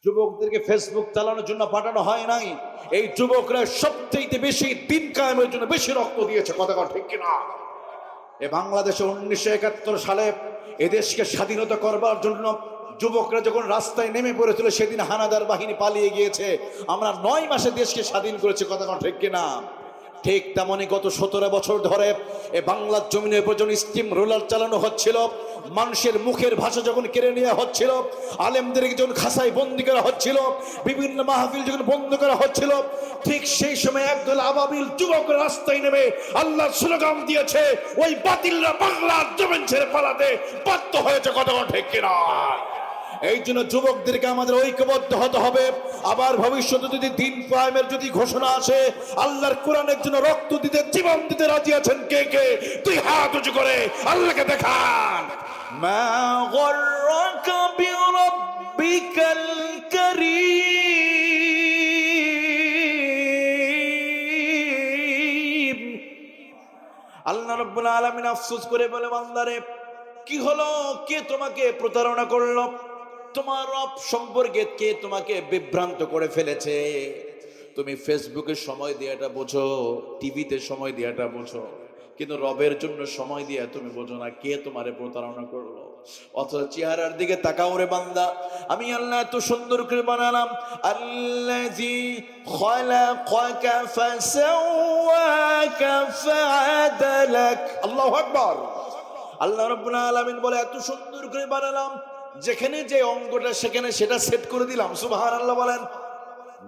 যুবকদেরকে ফেসবুক চালানোর জন্য পাঠানো হয় নাই। এই যুবকরা সবচেয়ে বেশি দিন কায়েমের জন্য বেশি রক্ত দিয়েছে। কথা ঠিক কিনা? এ বাংলাদেশে 1971 সালে এদেশকে স্বাধীনতা করবার জন্য যুবকরা যখন রাস্তায় নেমে পড়েছিল, সেদিন হানাদার বাহিনী পালিয়ে গিয়েছে। আমরা 9 মাসে দেশকে স্বাধীন করেছি। কথা ঠিক কিনা? ঠিক তেমনই গত 17 বছর ধরে এ বাংলার জমিনের উপর যখন স্টিম রোলার চালানো হচ্ছিল, মানুষের মুখের ভাষা যখন কেড়ে নেওয়া হচ্ছিল, আলেমদেরকে যখন খাসায় বন্দি করা হচ্ছিল, বিভিন্ন মাহফিল যখন বন্ধ করা হচ্ছিল, ঠিক সেই সময় একদল আবাবিল যুবক রাস্তায় নেমে আল্লাহর স্লোগান দিয়েছে। ওই বাতিলরা বাংলার জমিন ছেড়ে পালাতে বাধ্য হয়েছে। কথা ঠিক কিনা? এই জন্য যুবকদেরকে আমাদের ঐক্যবদ্ধ হতে হবে। আবার ভবিষ্যতে যদি দিন কায়েমের যদি ঘোষণা আসে, আল্লাহর কোরআনের জন্য রক্ত দিতে, জীবন দিতে রাজি আছেন কে কে? তুই হাত উঁচু করে আল্লাহকে দেখান। মা গররাকা বিরাব্বিকাল কারীম। আল্লাহ রাব্বুল আলামিন আফসোস করে বলে, বান্দারে কি হলো? কে তোমাকে প্রতারণা করলো? তোমার রব সম্পর্কে কে তোমাকে বিভ্রান্ত করে ফেলেছে? তুমি ফেসবুকে সময় দেওয়াটা বোঝো, টিভিতে সময় দেওয়াটা বোঝো, কিন্তু রবের জন্য সময় দিয়া তুমি বোঝো না কে তোমারে প্রতারণা করলো। অথচ চেহারার দিকে তাকাও রে বান্দা, আমি আল্লাহ এত সুন্দর করে বানালাম। আল্লাযী খালাকাকা ফাসাওয়াকা ফাআদালাক। আল্লাহু আকবার। আল্লাহ রাব্বুল আলামিন বলে, এত সুন্দর করে বানালাম, যেখানে যে অঙ্গটা সেখানে সেটা সেট করে দিলাম। সুবহানাল্লাহ বলেন।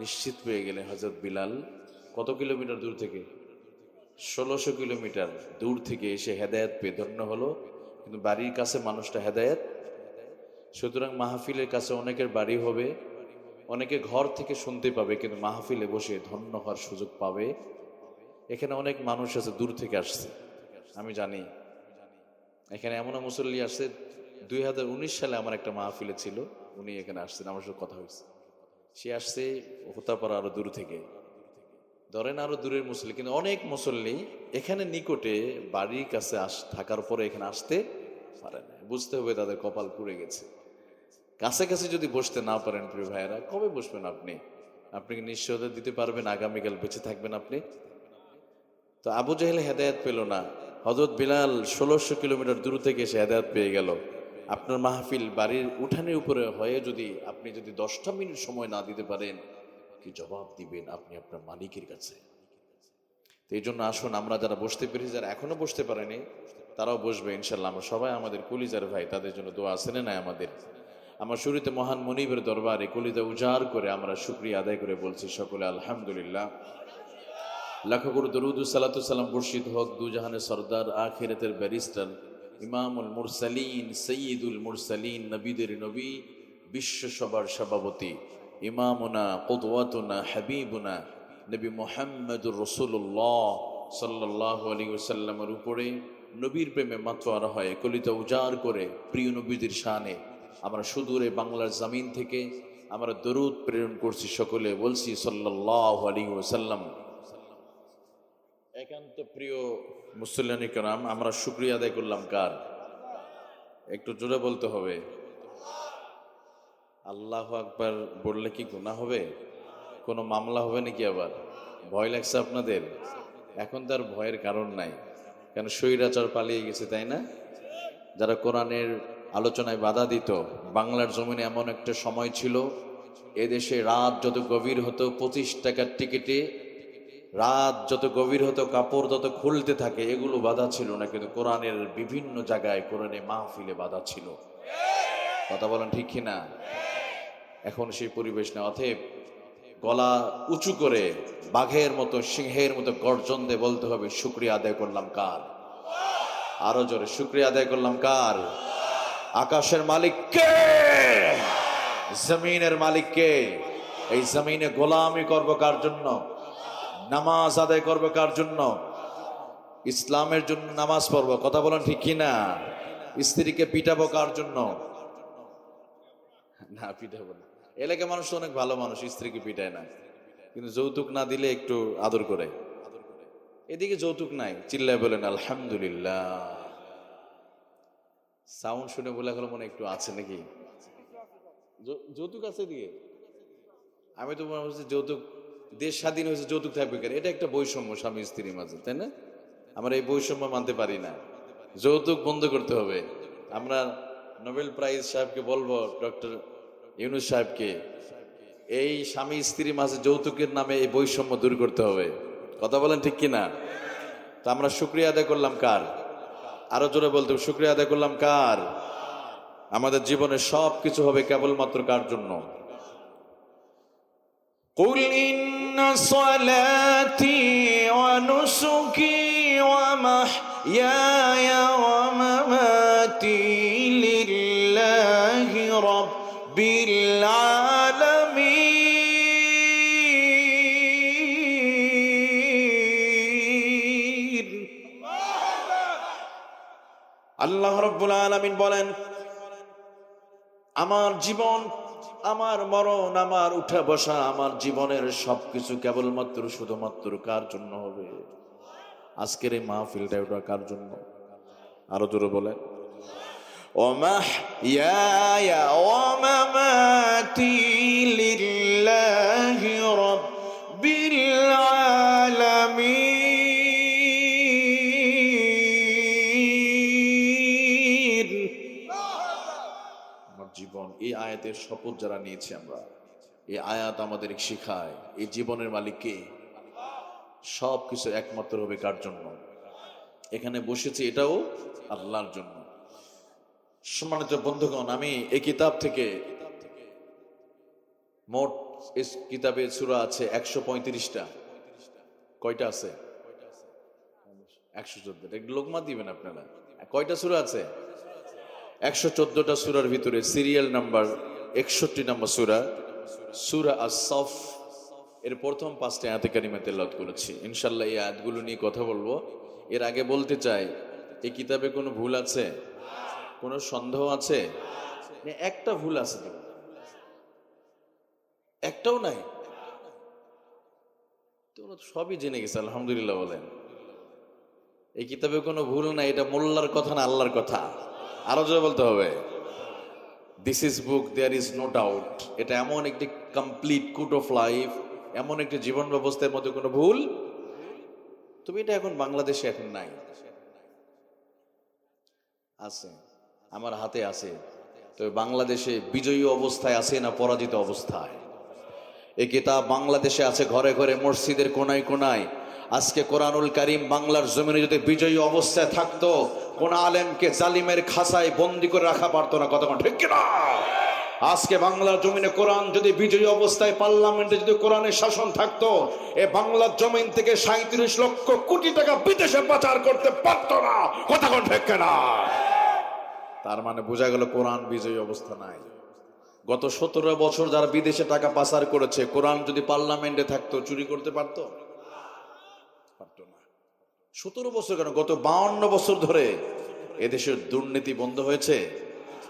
নিশ্চিত পেয়ে গেলে হযরত বিলাল কত কিলোমিটার দূর থেকে, 1600 কিলোমিটার দূর থেকে এসে হেদায়েত পেয়ে ধন্য হলো। কিন্তু বাড়ির কাছে মানুষটা হেদায়েত। সুতরাং মাহফিলের কাছে অনেকের বাড়ি হবে, অনেকে ঘর থেকে শুনতে পাবে, কিন্তু মাহফিলে বসে ধন্য হওয়ার সুযোগ পাবে। এখানে অনেক মানুষ আছে দূর থেকে আসছে, আমি জানি। এখানে এমন মুসল্লি আসছে, 2019 সালে আমার একটা মাহফিলে ছিল, উনি এখানে আসছেন, আমার সাথে কথা হয়েছে। সে আসছে হোতাপাড়া আরো দূর থেকে, ধরেন আরো দূরের মুসল্লি, কিন্তু অনেক মুসল্লি এখানে নিকটে বাড়ির কাছে থাকার পরে এখানে আসতে পারে না। বুঝতে হবে তাদের কপাল পুড়ে গেছে। কাছে কাছে যদি বসতে না পারেন প্রিয় ভাইয়েরা, কবে বসবেন আপনি? আপনি কি নিশ্চয়তা দিতে পারবেন আগামীকাল বেঁচে থাকবেন আপনি? তো আবু জাহেল হেদায়েত পেল না, হযরত বিলাল 1600 কিলোমিটার দূর থেকে এসে হেদায়েত পেয়ে গেল। আপনার মাহফিল বাড়ির উঠানের উপরে হয়ে যদি আপনি 10টা মিনিট সময় না দিতে পারেন, কি জবাব দিবেন আপনি আপনার মালিকের কাছে? তো এই জন্য আসুন, আমরা যারা বসতে পেরেছি, যারা এখনো বসতে পারেনি তারাও বসবে ইনশাল্লাহ। আমরা সবাই আমাদের কলিজার ভাই, তাদের জন্য দোয়া আছে না আমাদের। আমার শুরুতে মহান মনিবের দরবারে কলিজা উজাড় করে আমরা শুকরিয়া আদায় করে বলছি সকলে আলহামদুলিল্লাহ। লাখো কোটি দরুদ ও সালাতু সালাম বর্ষিত হোক দুজাহানের সরদার, আখিরাতের ব্যারিস্টার, ইমামুল মুরসালিন, সৈয়দুল মুরসালিন, নবীদের নবী, বিশ্ব সবার সভাপতি, ইমামুনা কুদওয়াতুনা হাবিবুনা নবী মুহাম্মদুর রাসূলুল্লাহ সাল্লাল্লাহু আলাইহি ওয়াসাল্লামের উপরে নবীর প্রেমে মাতোয়ারা হয় কলিজা উজাড় করে প্রিয় নবীদের শানে আমরা সুদূরে বাংলার জমিন থেকে আমরা দরুদ প্রেরণ করছি। সকলে বলছি সাল্লাল্লাহু আলাইহি ওয়াসাল্লাম। একান্ত প্রিয় মুসল্লিয়ানি কেরাম, আমরা শুকরিয়া আদায় করলাম কার? একটু জোরে বলতে হবে। আল্লাহু আকবার বললে কি গুনাহ হবে? কোনো মামলা হবে নাকি? আবার ভয় লাগছে আপনাদের? এখন তার ভয়ের কারণ নাই, কারণ স্বৈরাচার পালিয়ে গেছে, তাই না? যারা কোরআনের আলোচনায় বাধা দিত, বাংলার জমিনে এমন একটা সময় ছিল, এদেশে রাত যত গভীর হতো 25 টাকার টিকিটে, রাত যত গভীর হতো কাপড় তত খুলতে থাকে, এগুলো বাধা ছিল না। কিন্তু কোরআনের বিভিন্ন জায়গায় কোরআনে মাহফিলে বাধা ছিল। কথা বলেন ঠিক কিনা? এখন সেই পরিবেশ না। অতএব গলা উঁচু করে বাঘের মতো সিংহের মতো গর্জন দিয়ে বলতে হবে শুকরিয়া আদায় করলাম কার? আরো জোরে শুকরিয়া আদায় করলাম কার? আকাশের মালিক কে? জমিনের মালিক কে? এই জমিনে গোলামি করব কার জন্য? নামাজ আদায় করবো কার জন্য? ইসলামের জন্য নামাজ পড়বো। কথা বলেন ঠিক কিনা? স্ত্রীকে পিটাবো কার জন্য? না, পিটাবো না। এলাকার মানুষ তো অনেক ভালো মানুষ, স্ত্রীকে পিটায় না, কিন্তু যৌতুক না দিলে একটু আদর করে। এদিকে যৌতুক নাই, চিল্লায় বলেন আলহামদুলিল্লাহ। সাউন্ড শুনে বলে এখন মনে একটু আছে নাকি? যৌতুক আছে এদিকে? আমি তো মনে হচ্ছে যৌতুক, দেশ স্বাধীন হয়েছে যৌতুক থাকবে কেন? এটা একটা বৈষম্য স্বামী স্ত্রীর মাঝে, তাই না? আমরা এই বৈষম্য মানতে পারি না। যৌতুক বন্ধ করতে হবে। আমরা নোবেল প্রাইজ সাহেবকে বলবো, ডক্টর ইউনূস সাহেবকে, এই স্বামী স্ত্রীর মাঝে যৌতুকের নামে এই বৈষম্য দূর করতে হবে। কথা বলেন ঠিক কিনা? তা আমরা শুকরিয়া আদায় করলাম কার? আরো জোরে বলতে হবে, শুকরিয়া আদায় করলাম কার? আমাদের জীবনে সব কিছু হবে কেবলমাত্র কার জন্য? قل إن صلاتي ونسكي ومحياي ومماتي لله رب العالمين। আল্লাহ রাব্বুল আলামিন বলেন, আমার জীবন, আমার মরণ, আমার উঠা বসা, আমার জীবনের সবকিছু কেবলমাত্র শুধুমাত্র কার জন্য হবে? আজকের এই মাহফিলটা ওটা কার জন্য? আরো জোরে বলেন, ওমাহইয়ায়া ওয়া মামাতি লিল্লাহি রাব্বিল আলামিন। আমার জীবন, এই আয়াতের শপথ যারা নিয়েছি আমরা, এই আয়াত আমাদের শিখায় এই জীবনের মালিক কে? সবকিছু একমাত্র হবে কার জন্য? এখানে বসেছি এটাও আল্লাহর জন্য। সম্মানিত বন্ধুগণ, আমি এই কিতাব থেকে, মোট এই কিতাবে সূরা আছে 135টা। কয়টা আছে? 114। একটু লোকমা দিবেন আপনারা। কয়টা সূরা আছে? 114টা সূরার ভিতরে সিরিয়াল নাম্বার 61 নম্বর সূরা, সূরা আস-সফ এর প্রথম 5টি আয়াতে কারিমা তেলাওয়াত করেছি। ইনশাআল্লাহ এই আয়াতগুলো নিয়ে কথা বলবো। এর আগে বলতে চাই, এই কিতাবে কোনো ভুল আছে? কোনো সন্দেহ আছে? একটা ভুল আছে তো, একটাও নাই? তোমরা তো সবই জেনে গেছে, আলহামদুলিল্লাহ বলেন। এই কিতাবে কোনো ভুল নাই। এটা মোল্লার কথা না, আল্লাহর কথা। আরো জোরে বলতে হবে, this is book, there is no doubt. এটা এমন একটি কমপ্লিট কোড অফ লাইফ, এমন একটি জীবন ব্যবস্থার মধ্যে কোনো ভুল। তুমি এটা এখন বাংলাদেশে এখন নাই, আছে আমার হাতে আছে। তবে বাংলাদেশে বিজয়ী অবস্থায় আছে না পরাজিত অবস্থায়? এই কিতাব বাংলাদেশে আছে ঘরে ঘরে, মসজিদের কোনায় কোনায়। আজকে কোরআনুল কারীম বাংলার জমিনে যদি বিজয়ী অবস্থায় থাকতো, কোন আলেমকে জালিমের খাঁচায় বন্দি করে রাখা পারতো না। কতক্ষণ ঠিক কিনা? আজকে বাংলার জমিনে কোরআন যদি বিজয়ী অবস্থায়, পার্লামেন্টে যদি কোরআনের শাসন থাকতো, এ বাংলার জমিন থেকে 37 লক্ষ কোটি টাকা বিদেশে পাচার করতে পারতো না। কতক্ষণ ঠিক কিনা? তার মানে বোঝা গেল কোরআন বিজয়ী অবস্থা নাই। গত 17 বছর যারা বিদেশে টাকা পাচার করেছে, কোরআন যদি পার্লামেন্টে থাকতো চুরি করতে পারতো? পারতো না। 17 বছর কেন, গত 52 বছর ধরে এদেশের দুর্নীতি বন্ধ হয়েছে।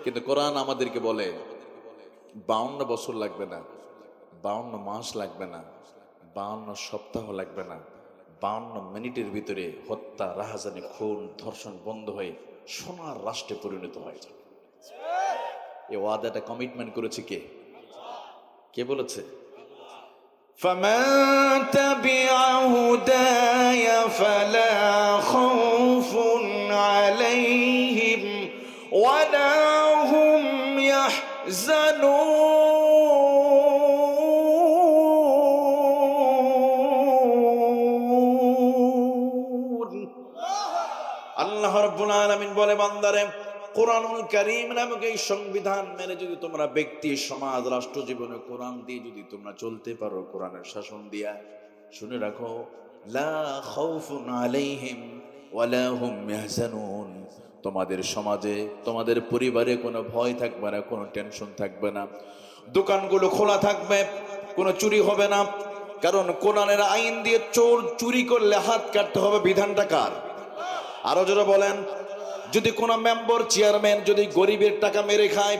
কিন্তু কোরআন আমাদেরকে বলে 52 বছর লাগবে না, 52 মাস লাগবে না, 52 সপ্তাহ লাগবে না, 52 মিনিটের ভিতরে হত্যা, রাহাজানি, খুন, ধর্ষণ বন্ধ হয়ে সোনার রাষ্ট্রে পরিণত হয়ে যাবে। এই ওয়াদাটা কমিটমেন্ট করেছে কে? কে বলেছে? فمن تبع هداي فلا خوف عليهم ولا هم يحزنون। আল্লাহ রাব্বুল আলামিন বলে, বান্দারে, কোরআনুল কারীম নামক এই সংবিধান মেনে যদি তোমরা ব্যক্তি, সমাজ, রাষ্ট্র জীবনে কোরআন দিয়ে যদি তোমরা চলতে পারো, কোরআনের শাসন দিয়া, শুনে রাখো, লা খাউফুন আলাইহিম ওয়ালা হুম ইয়াহজানুন। তোমাদের সমাজে, তোমাদের পরিবারে কোনো ভয় থাকবে না, কোনো টেনশন থাকবে না। দোকানগুলো খোলা থাকবে, কোনো চুরি হবে না। কারণ কোরআনের আইন দিয়ে চোর চুরি করলে হাত কাটতে হবে। বিধানটা কার? আরো জোরে বলেন। যদি কোনো মেম্বার, চেয়ারম্যান যদি গরিবের টাকা মেরে খায়,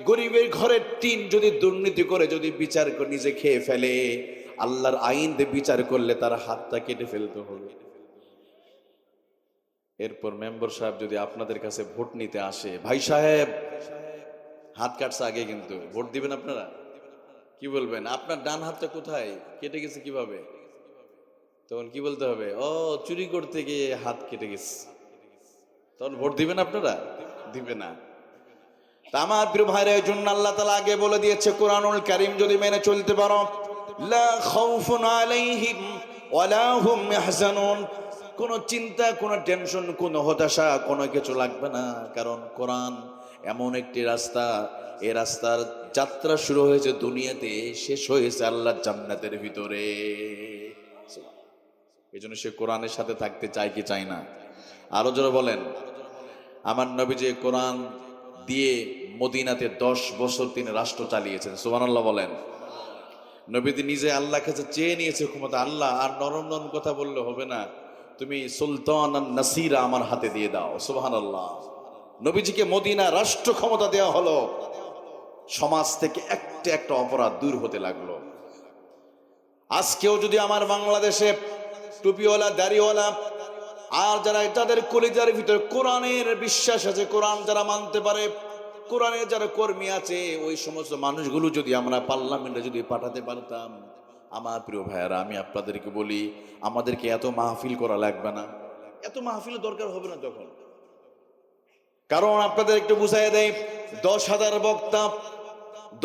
গরিবের ঘরের টিন যদি দুর্নীতি করে, যদি বিচার করে নিজে খেয়ে ফেলে, আল্লাহর আইন দিয়ে বিচার করলে তার হাতটা কেটে ফেলতে হবে। এরপর মেম্বার সাহেব যদি আপনাদের কাছে ভোট নিতে আসে, ভাই সাহেব হাত কাটছে আগে, কিন্তু ভোট দিবেন আপনারা? কি বলবেন? আপনার ডান হাতটা কোথায়, কেটে গেছে কিভাবে? তখন কি বলতে হবে? ও, চুরি করতে গিয়ে হাত কেটে গেছে। তখন ভোট দিবেন আপনারা? দিবে না। তা আমার প্রিয় ভাইরা, এই জন্য আল্লাহ তাআলা আগে বলে দিয়েছে, কোরআনুল কারীম যদি মেনে চলতে পারো, লা খাউফুন আলাইহিম ওয়ালা হুম ইয়াহজানুন, কোনো চিন্তা, কোনো টেনশন, কোনো হতাশা, কোনো কিছু লাগবে না। কারণ কোরআন এমন একটি রাস্তা, এই রাস্তার যাত্রা শুরু হয়েছে দুনিয়াতে, শেষ হয়েছে আল্লাহর জান্নাতের ভিতরে। এই জন্য সে কোরআনের সাথে থাকতে চায় কি চায় না? আরো জোরে বলেন। আমার নবী যে কোরআন দিয়ে মদিনাতে 10 বছর তিনি রাষ্ট্র চালিয়েছেন, সুবহানাল্লাহ বলেন। নবীজি নিজে আল্লাহ কাছে চেয়ে নিয়েছে ক্ষমতা, আল্লাহ আর নরম নরম কথা বললে হবে না, তুমি সুলতান আর নাসিরা আমার হাতে দিয়ে দাও, সুবহানাল্লাহ। নবীজিকে মদিনা রাষ্ট্র ক্ষমতা দেওয়া হলো, সমাজ থেকে একটা একটা অপরাধ দূর হতে লাগলো। আজকেও যদি আমার বাংলাদেশে টুপিওয়ালা, দাড়িওয়ালা আর যারা তাদের কলিজার ভিতরে কোরআনের বিশ্বাস আছে, কোরআন যারা মানতে পারে, কোরআনের যারা কর্মী আছে, ওই সমস্ত মানুষগুলো যদি আমরা পার্লামেন্টে যদি পাঠাতে পারতাম, আমার প্রিয় ভাইয়ারা, আমি আপনাদেরকে বলি, আমাদেরকে এত মাহফিল করা লাগবে না, এত মাহফিলের দরকার হবে না তখন। কারণ আপনাদের একটু বুঝাই দেয়, 10,000 বক্তা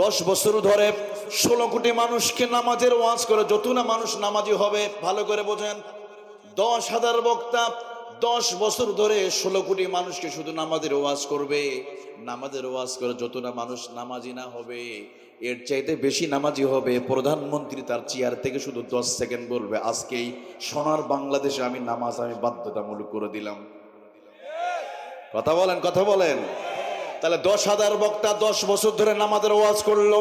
10 বছর ধরে 16 কোটি মানুষকে নামাজের ওয়াজ করে, যত না মানুষ নামাজি হবে, ভালো করে বোঝেন, 10,000 বক্তা 10 বছর ধরে 16 কোটি মানুষকে শুধু নামাজের ওয়াজ করবে। নামাজের ওয়াজ করে যত না মানুষ নামাজি না হবে, এর চাইতে বেশি নামাজি হবে প্রধানমন্ত্রী তার চেয়ার থেকে শুধু 10 সেকেন্ড বলবে, আজকেই সোনার বাংলাদেশে আমি নামাজ আমি বাধ্যতামূলক করে দিলাম। কথা বলেন, কথা বলেন। তাহলে 10,000 বক্তা 10 বছর ধরে নামাজের ওয়াজ করলো,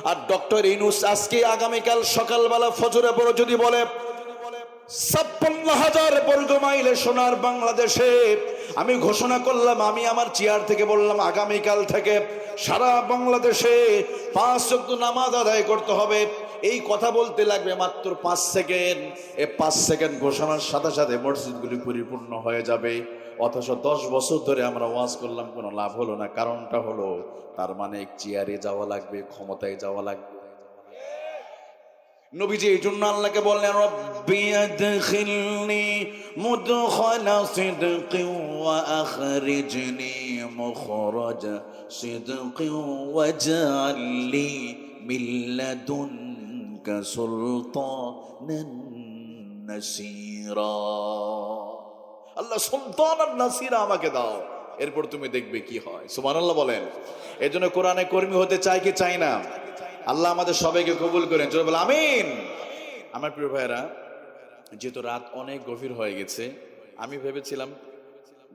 আর ডক্টর ইউনূস আজকে আগামীকাল সকালবেলা ফজরে পড়ে যদি বলে 56,000 বর্গ মাইলে সোনার বাংলাদেশে আমি ঘোষণা করলাম, আমি আমার চেয়ার থেকে বললাম, আগামীকাল থেকে সারা বাংলাদেশে 5 ওয়াক্ত নামাজ আদায় করতে হবে, এই কথা বলতে লাগবে মাত্র 5 সেকেন্ড। এই 5 সেকেন্ড ঘোষণার সাথে সাথে মসজিদগুলি পরিপূর্ণ হয়ে যাবে। অথচ 10 বছর ধরে আমরা ওয়াজ করলাম, কোনো লাভ হলো না। কারণটা হলো, তার মানে চেয়ারে যাওয়া লাগবে, ক্ষমতায় যাওয়া লাগবে। নবীজি এই জন্য আল্লাহকে বললেন, রব্বি আদখিলনি মুদখালা সিদকিন ওয়া আখরিজনি মুখরাজ সিদকিন ওয়াজআলনি মিন লাদুনকা সুলতানান নাসীরা। আল্লাহ সুলতান আর নাসীরা আমাকে দাও, এরপর তুমি দেখবে কি হয়। সুবহানাল্লাহ বলেন। এজন্য কোরআনে কর্মী হতে চাই কি চাই না? আল্লাহ আমাদের সবাইকে কবুল করেন, জোরে বলেন আমিন। আমার প্রিয় ভাইয়েরা, যেহেতু রাত অনেক গভীর হয়ে গেছে, আমি ভেবেছিলাম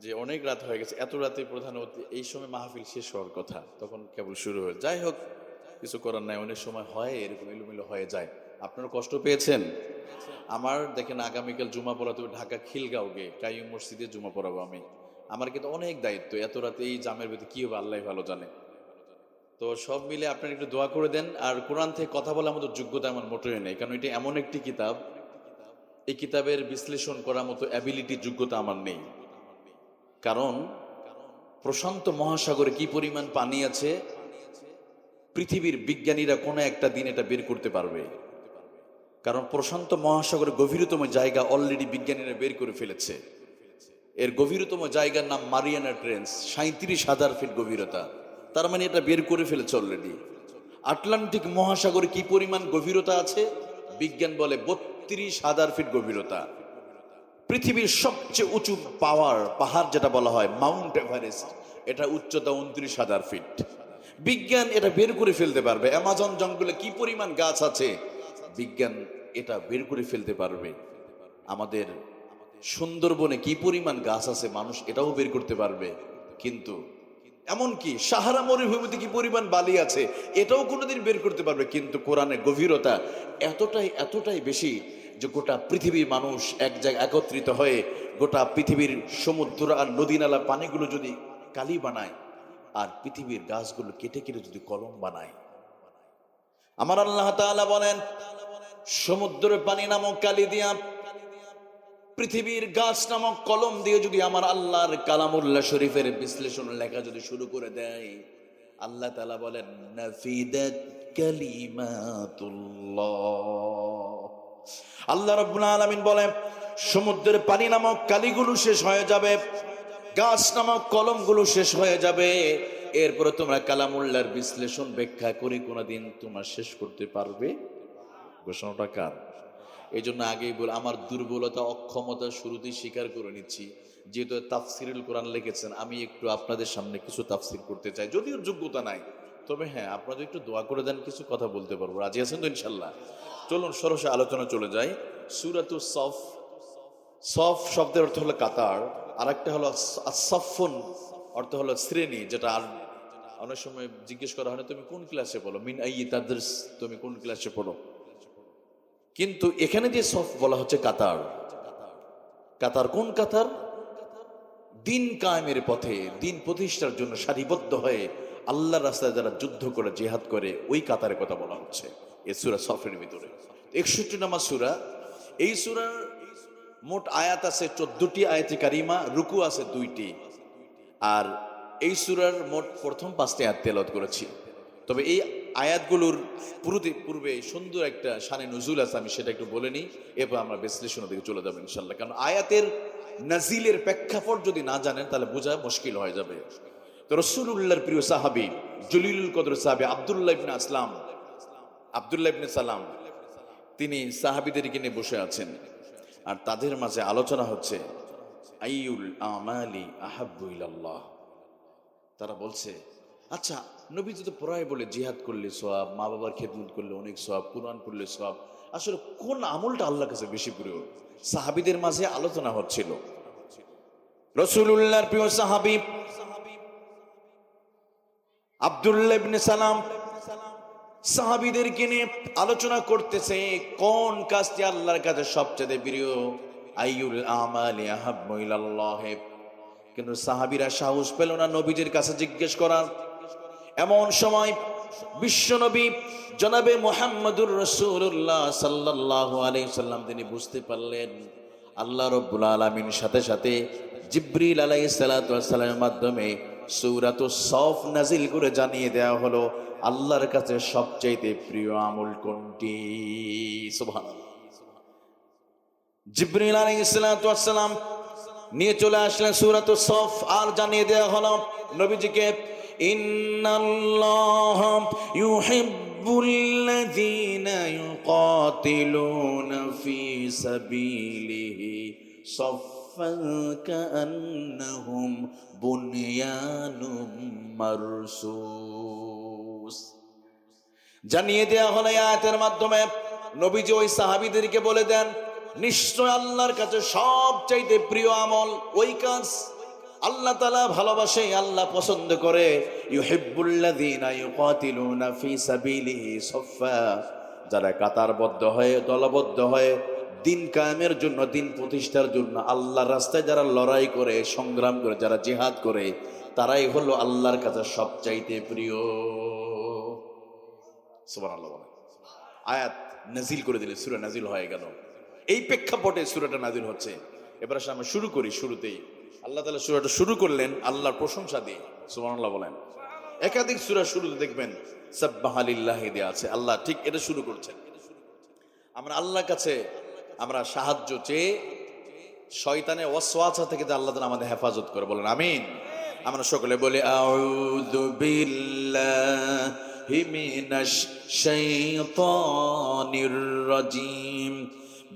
যে অনেক রাত হয়ে গেছে, এত রাতে প্রধান অতিথি, এই সময় মাহফিল শেষ হওয়ার কথা, তখন কেবল শুরু হয়ে, যাই হোক কিছু করার নাই, অনেক সময় হয় এরকম এলোমেলো হয়ে যায়। আপনারা কষ্ট পেয়েছেন? আমার দেখেন, আগামীকাল জুমা পড়াতে ঢাকা খিলগাঁওকে কাইয়ুম মসজিদে জুমা পড়াবো আমি। আমার কিন্তু অনেক দায়িত্ব, এত রাতে এই জামের ভিতরে কি হবে আল্লাহ ভালো জানে। তো সব মিলে আপনারা একটু দোয়া করে দেন। আর কোরআন থেকে কথা বলার মতো যোগ্যতা আমার মোটেই নেই, কারণ এটা এমন একটি কিতাব, এই কিতাবের বিশ্লেষণ করার মতো অ্যাবিলিটি, যোগ্যতা আমার নেই। কারণ প্রশান্ত মহাসাগরে কি পরিমাণ পানি আছে, পৃথিবীর বিজ্ঞানীরা কোনো একটা দিন এটা বের করতে পারবে। কারণ প্রশান্ত মহাসাগরের গভীরতম জায়গা অলরেডি বিজ্ঞানীরা বের করে ফেলেছে। এর গভীরতম জায়গার নাম মারিয়ানা ট্রেঞ্চ, 37,000 ফিট গভীরতা। তার মানে এটা বের করে ফেলেছে অলরেডি। আটলান্টিক মহাসাগরে কি পরিমাণ গভীরতা আছে, বিজ্ঞান বলে 32,000 ফিট গভীরতা। পৃথিবীর সবচেয়ে উঁচু পাহাড় যেটা বলা হয় মাউন্ট এভারেস্ট, এটা উচ্চতা 29,000 ফিট। বিজ্ঞান এটা বের করে ফেলতে পারবে। অ্যামাজন জঙ্গলে কি পরিমাণ গাছ আছে, বিজ্ঞান এটা বের করে ফেলতে পারবে। আমাদের সুন্দরবনে কি পরিমাণ গাছ আছে, মানুষ এটাও বের করতে পারবে। কিন্তু এমনকি সাহারা মরুভূমিতে কি পরিমাণ বালি আছে, এটাও কোনোদিন বের করতে পারবে। কিন্তু কোরআনের গভীরতা এতটাই বেশি যে গোটা পৃথিবীর মানুষ এক জায়গায় একত্রিত হয়ে গোটা পৃথিবীর সমুদ্র আর নদী নালা পানিগুলো যদি কালি বানায়, আর পৃথিবীর গাছগুলো কেটে কেটে যদি কলম বানায়, আমার আল্লাহ তাআলা বলেন, সমুদ্রের পানি নামক কালি দিয়া, পৃথিবীর গাছ নামক কলম দিয়ে যদি আমার আল্লাহর কালামুল্লাহ শরীফের বিশ্লেষণ লেখা যদি শুরু করে দেয়, আল্লাহ তাআলা বলেন, নাফিদাত কালিমাতুল্লাহ। আল্লাহ রাব্বুল আলামিন বলেন সমুদ্রের পানি নামক কালিগুলো শেষ হয়ে যাবে, গাছ নামক কলমগুলো শেষ হয়ে যাবে, এরপরে তোমরা কালামুল্লাহর বিশ্লেষণ ব্যাখ্যা করে কোনোদিন তোমরা শেষ করতে পারবে? ঘোষণাটা কার? এই জন্য আগেই বল, আমার দুর্বলতা অক্ষমতা শুরুতেই স্বীকার করে নিচ্ছি। যেহেতু তাফসিরুল কোরআন লিখেছেন, আমি একটু আপনাদের সামনে কিছু তাফসির করতে চাই, যদিও যোগ্যতা নাই, তবে হ্যাঁ আপনাদের একটু দোয়া করে দেন, কিছু কথা বলতে পারবো। রাজি আছেন তো ইনশাল্লাহ? চলুন সরাসরি আলোচনা চলে যাই। সূরাতুস সফ, সফ শব্দের অর্থ হলো কাতার, আর একটা হলো সফুন, অর্থ হলো শ্রেণী। যেটা আর অনেক সময় জিজ্ঞেস করা হয় না, তুমি কোন ক্লাসে পড়ো, মিন আইয়ি তাদরিস, তুমি কোন ক্লাসে পড়ো। কিন্তু এখানে যে সফ বলা হচ্ছে কাতার, কাতার কোন কাতার? দিন কায়েমের পথে, দিন প্রতিষ্ঠার জন্য সারিবদ্ধ হয়ে আল্লাহর রাস্তায় যারা যুদ্ধ করে, জিহাদ করে, ওই কাতারের কথা বলা হচ্ছে এই সূরা সফের ভিতরে। 61 নম্বর সূরা। এই সূরার মোট আয়াত আছে 14টি আয়াতে কারিমা, রুকু আছে 2টি। আর এই সূরার মোট প্রথম 5টি আয়াত তেলাওয়াত করেছি। তবে এই আয়াতগুলোর পূর্বে সুন্দর একটা শানে নুজুল আছে, আমি সেটা একটু বলে নিই, এরপর আমরা বিশ্লেষণের দিকে চলে যাবো ইনশাল্লাহ। কারণ আয়াতের নাজিলের প্রেক্ষাপট যদি না জানেন তাহলে বোঝা মুশকিল হয়ে যাবে। তো রাসূলুল্লাহর প্রিয় সাহাবী জলিলুল কদর সাহাবী আব্দুল্লাহ ইবনে আসলাম, আব্দুল্লাহ ইবনে সালাম, তিনি সাহাবীদেরকে নিয়ে বসে আছেন, আর তাদের মাঝে আলোচনা হচ্ছে আইয়ুল আমালি আহাব্বু ইলাল্লাহ। তারা বলছে, আচ্ছা নবীজি তো প্রায় বলে জিহাদ করলে সওয়াব, মা বাবার খেদমত করলে অনেক সওয়াব, কুরআন পড়লে সওয়াব, আসলে কোন আমলটা আল্লাহর কাছে বেশি প্রিয়? সাহাবীদের মাঝে আলোচনা হচ্ছিল। রাসূলুল্লাহর প্রিয় সাহাবী আব্দুল্লাহ ইবনে সালাম সাহাবীদেরকে নিয়ে আলোচনা করতেছে, কোন কাজটি আল্লাহর কাছে সবচেয়ে প্রিয়? আইয়ুল আমালি আহাব্বু ইলাল্লাহ। কিন্তু সাহাবীরা সাহস পেল না নবীজির কাছে জিজ্ঞেস করার। এমন সময় বিশ্বনবী জনাবে মুহাম্মদুর রাসূলুল্লাহ সাল্লাল্লাহু আলাইহি সাল্লাম তিনি বুঝতে পারলেন আল্লাহ রাব্বুল আলামিন সাথে সাথে জিবরিল আলাইহিস সালাতু ওয়াস সালামের মাধ্যমে সূরাতুস সফ নাজিল করে জানিয়ে দেওয়া হলো আল্লাহর কাছে সবচেয়ে প্রিয় আমল কোনটি। সুবহানাল্লাহ। জিবরিল আলাইহিস সালাতু ওয়াস সালাম নিয়ে চলে আসলেন সূরাতুস সফ, আর জানিয়ে দেওয়া হলো নবীজিকে, ইন্নাল্লাহা ইউহিব্বুল্লাযীনা ইউকাতিলুনা ফী সাবিলিহি সাফফান কাআন্নাহুম বুনয়ানুম মারসুস। জানিয়ে দেওয়া হলো আয়াতের মাধ্যমে নবীজি ওই সাহাবীদেরকে বলে দেন, নিশ্চয় আল্লাহর কাছে সবচাইতে প্রিয় আমল ওই কাজ আল্লাহ তাআলা ভালোবাসে, আল্লাহ পছন্দ করে। ইউহিব্বুল্লাযীনা ইউকাতিলুনা ফী সাবিলিহি সাফফা, যারা কাতারবদ্ধ হয়ে, দলবদ্ধ হয়ে দিন কায়েমের জন্য, দিন প্রতিষ্ঠার জন্য আল্লাহর রাস্তায় যারা লড়াই করে, সংগ্রাম করে, যারা জিহাদ করে, তারাই হলো আল্লাহর কাছে সবচাইতে প্রিয়। সুবহানাল্লাহ। আয়াত নাজিল করে দিলে সূরা নাজিল হয়ে গেল। এই প্রেক্ষাপটে সূরাটা নাজিল হচ্ছে। এবার আমরা শুরু করি। শুরুতেই আল্লাহ তাআলা সূরাটা শুরু করলেন আল্লাহর প্রশংসা দিয়ে। সুবহানাল্লাহ বলেন। একাধিক সূরা শুরুতে দেখবেন সাব্বাহা লিল্লাহি দেয়া আছে, আল্লাহ ঠিক এটা শুরু করছেন। আমরা আল্লাহর কাছে আমরা সাহায্য চেয়ে শয়তানের ওয়াসওয়াসা থেকে আল্লাহ তাআলা আমাদের হেফাজত করে, বলেন আমিন। আমরা সকলে বলি আউযু বিল্লাহি মিনাশ শাইতানির রাজীম,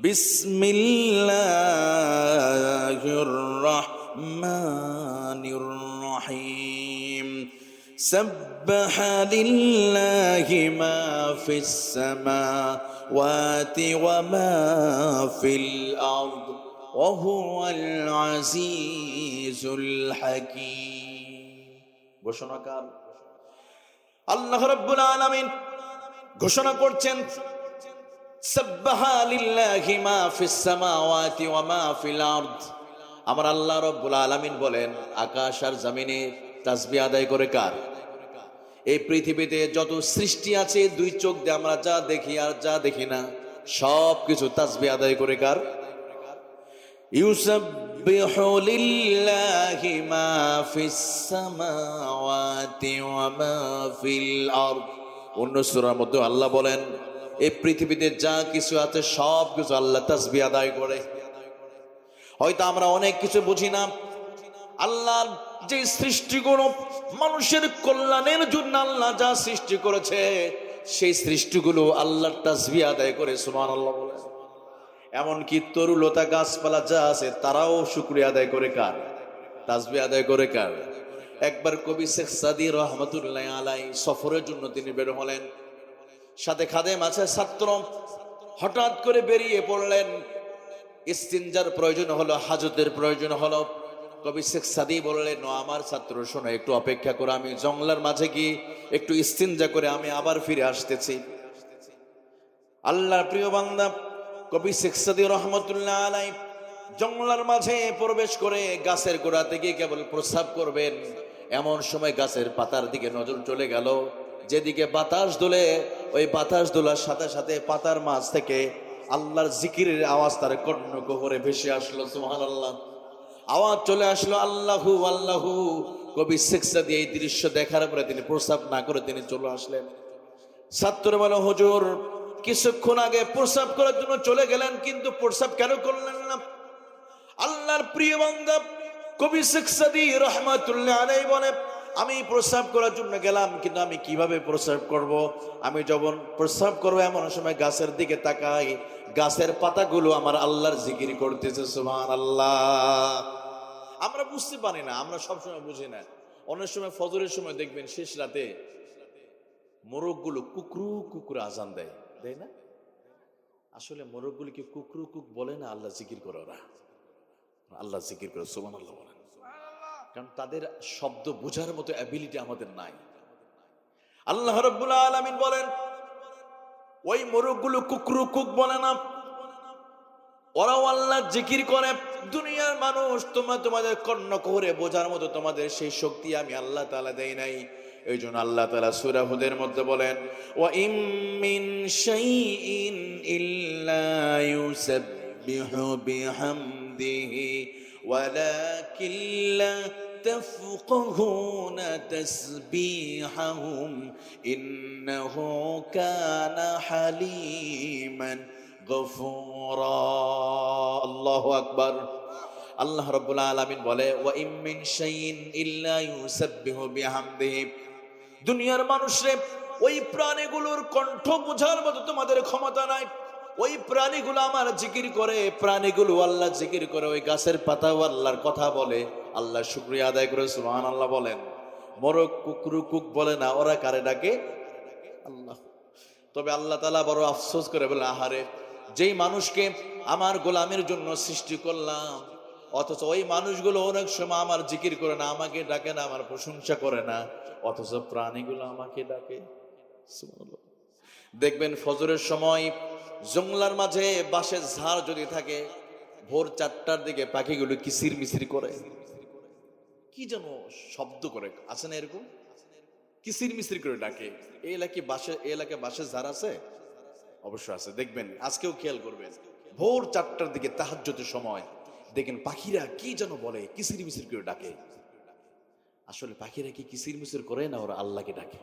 বিসমিল্লাহির রাহমানির রহিম। সাব্বাহা লিল্লাহি মা ফিস সামাওয়াতি ওয়া মা ফিল আরদ ওয়া হুয়াল আজিজুল হাকীম। ঘোষণাকার আল্লাহ রাব্বুল আলামিন ঘোষণা করছেন, সাব্বাহা লিল্লাহি মা ফিস সামাওয়াতি ওয়া মা ফিল আরদ। আমার আল্লাহ রাব্বুল আলামিন বলেন, আকাশ আর জমিনে তাসবিহ আদায় করে কার? এই পৃথিবীতে যত সৃষ্টি আছে, দুই চোখ দিয়ে আমরা যা দেখি আর যা দেখি না, সব কিছু তাসবিহ আদায় করে কার? ইউসাব্বিহু লিল্লাহি মা ফিস সামাওয়াতি ওয়া মা ফিল আরদ অন্য সূরার মধ্যে আল্লাহ বলেন এই পৃথিবীতে যা কিছু আছে সব কিছু আল্লাহ তাসবিহ আদায় করে। হয়তো আমরা অনেক কিছু বুঝি না, আল্লাহর যে সৃষ্টিগুলো মানুষের কল্যাণের জন্য আল্লাহ যা সৃষ্টি করেছে সেই সৃষ্টিগুলো আল্লাহর তাসবিহ আদায় করে সুবহানাল্লাহ বলে। এমনকি তরুলতা গাছপালা যা আছে তারাও শুকরিয়া আদায় করে কার? তাসবিহ আদায় করে কার? একবার কবি শেখ সাদী রহমতুল্লাহ আলাইহি সফরের জন্য তিনি বের হলেন, সাথে খাদেম আছে, ছাত্র। হঠাৎ করে বেরিয়ে পড়লেন, ইস্তিনজার প্রয়োজন হলো, হাজতের প্রয়োজন হলো। কবি শেখ সাদী বললেন, ও আমার ছাত্র শোনো, একটু অপেক্ষা করো, আমি জঙ্গলার মাঝে গিয়ে একটু ইস্তিনজা করে আমি আবার ফিরে আসতেছি। আল্লাহর প্রিয় বান্দা কবি শেখ সাদী রহমতুল্লাহ আলাইহি জঙ্গলার মাঝে প্রবেশ করে গাছের গোড়াতে গিয়ে কেবল প্রস্রাব করবেন, এমন সময় গাছের পাতার দিকে নজর চলে গেল। যেদিকে বাতাস দোলে, ওই বাতাস দোলার সাথে সাথে পাতার মাঝ থেকে আল্লাহর জিকিরের আওয়াজ তার কর্ণকুহরে ভেসে আসলো। সুবহানাল্লাহ, আওয়াজ চলে আসলো আল্লাহু আল্লাহু। কবি শেখ সাদী এই দৃশ্য দেখার পরে তিনি প্রস্রাব না করে তিনি চলে আসলেন। ছাত্র বলে, হুজুর কিছুক্ষণ আগে প্রস্রাব করার জন্য চলে গেলেন, কিন্তু প্রস্রাব কেন করলেন না? আল্লাহর প্রিয় বান্দা কবি শেখ সাদী রহমাতুল্লাহ আলাইহি বলে, আমি প্রস্রাব করার জন্য গেলাম, কিন্তু আমি কিভাবে প্রস্রাব করব? আমি যখন প্রস্রাব করবো এমন সময় গাছের দিকে তাকাই, গাছের পাতাগুলো আমার আল্লাহর জিকির করতেছে। সুবহানাল্লাহ। আমরা বুঝতে পারি না, আমরা সবসময় বুঝি না। অনেক সময় ফজরের সময় দেখবেন শেষ রাতে মোরগগুলো কুকরু কুকরু আজান দেয়, দেয় না? আসলে মোরগগুলিকে কুকরু কুক বলে না, আল্লাহ জিকির করে, ওরা আল্লাহ জিকির করে। সুবহানাল্লাহ বলেন। কারণ তাদের শব্দ বোঝার মতো অ্যাবিলিটি আমাদের নাই। আল্লাহ রাব্বুল আলামিন বলেন, ওই মোরগগুলো কুকরু কুক বলে না, ওরাও আল্লাহ জিকির করে। দুনিয়ার মানুষ তোমরা তোমাদের কর্ণকুহরে বোঝার মতো তোমাদের সেই শক্তি আমি আল্লাহ তাআলা দেই নাই। এই জন্য আল্লাহ তাআলা সূরা হুদের মধ্যে বলেন, ওয়া ইম মিন শাইইন ইল্লা ইউসাব্বিহু বিহামদিহি ওয়ালাকিন লা তাফকাহুনা তাসবিহাহুম ইন্নাহু কানা হালিমান গফুরা। আল্লাহু আকবার। আল্লাহ রাব্বুল আলামিন বলে, ওয়া ইম মিন শাইইন ইল্লা ইউসাব্বিহু বিহামদিহি। দুনিয়ার মানুষরে ওই প্রাণীগুলোর কণ্ঠ বোঝার মতো তোমাদের ক্ষমতা নাই। ওই প্রাণীগুলো আমার জিকির করে, প্রাণীগুলো আল্লাহ জিকির করে। ওই গাছের পাতাও আল্লাহর কথা বলে, আল্লাহ শুকরিয়া আদায় করে। সুবহানাল্লাহ বলেন। মোরগ কুকরু কুক বলে না, ওরা কারে ডাকে? আল্লাহ। তবে আল্লাহ তাআলা বড় আফসোস করে বলে, আহারে, যেই মানুষকে আমার গোলামের জন্য সৃষ্টি করলাম, অথচ ওই মানুষগুলো অনেক সময় আমার জিকির করে না, আমাকে ডাকে না, আমার প্রশংসা করে না, অথচ প্রাণীগুলো আমাকে ডাকে। সুবহানাল্লাহ। দেখবেন ফজরের সময় জঙ্গলার মাঝে বাঁশের ঝাড় যদি থাকে, ভোর 4টার দিকে পাখিগুলো কিচির মিচির করে, কি যেন শব্দ করে, আছে না এরকম? কিচির মিচির করে ডাকে। এই এলাকায় বাঁশের ঝাড় আছে? অবশ্য আছে। দেখবেন আজকেও খেয়াল করবেন, ভোর 4টার দিকে তাহাজ্জুদের সময় দেখেন পাখিরা কি যেন বলে, কিচির মিচির করে ডাকে। আসলে পাখিরা কি কিচির মিচির করে না, ওরা আল্লাহকে ডাকে।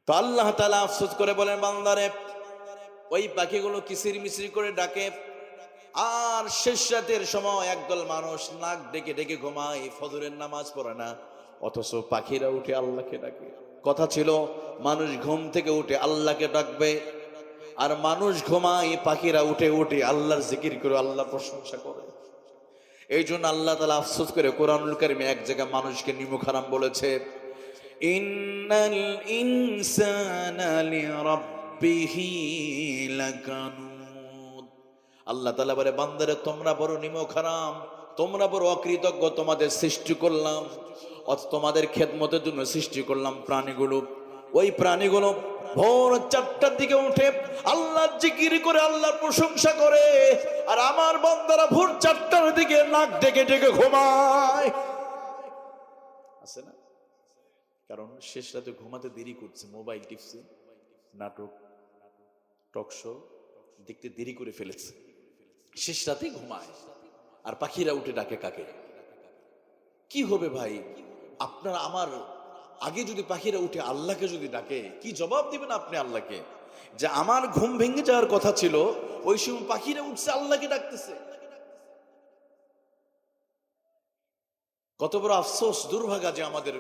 তো আল্লাহ তাআলা আফসোস করে বলেন, বান্দারে, ওই পাখিগুলো কিচির মিচির করে ডাকে, আর শেষ রাতের সময় একদল মানুষ নাক ডেকে ডেকে ঘুমায়, ফজরের নামাজ পড়ে না, অথচ পাখিরা উঠে আল্লাহকে ডাকে। কথা ছিল মানুষ ঘুম থেকে উঠে আল্লাহকে ডাকবে, আর মানুষ ঘুমায়, পাখিরা উঠে উঠে আল্লাহর জিকির করে, আল্লাহ প্রশংসা করে। এই জন্য আল্লাহ তাআলা আফসোস করে কোরআনুল কারীমে এক জায়গায় মানুষকে নিমুখ হারাম বলেছে, ইন্নাল ইনসানা লিরাব্বিহি লাকানুদ। আল্লাহ তাআলা বলে, বান্দারে, তোমরা বড় নিমুখ হারাম, তোমরা বড় অকৃতজ্ঞ। তোমাদের সৃষ্টি করলাম, তোমাদের খেদমতের জন্য সৃষ্টি করলাম প্রাণীগুলো। ওই প্রাণীগুলো ভোর 4টার দিকে উঠে আল্লাহ জিকির করে, আল্লাহর প্রশংসা করে, আর আমার বান্দারা ভোর 4টার দিকে নাক ডেকে ডেকে ঘুমায়। আছে না? কারণ শেষ রাতে ঘুমাতে দেরি করছে, মোবাইল টিপছে, নাটক টক শো দেখতে দেরি করে ফেলেছে, শেষ রাতে ঘুমায়। আর পাখিরা উঠে ডাকে কাকে? কি হবে ভাই? আপনার আমার আগে যদি পাখিরা উঠে আল্লাহকে যদি ডাকে, কি জবাব দিবেন আপনি আল্লাহকে? যে আমার ঘুম ভেঙে যাওয়ার কথা ছিল, ওই সময় পাখিরা উঠছে আল্লাহকে ডাকতেছে। কত বড় আফসোস, দুর্ভাগা যে আমাদের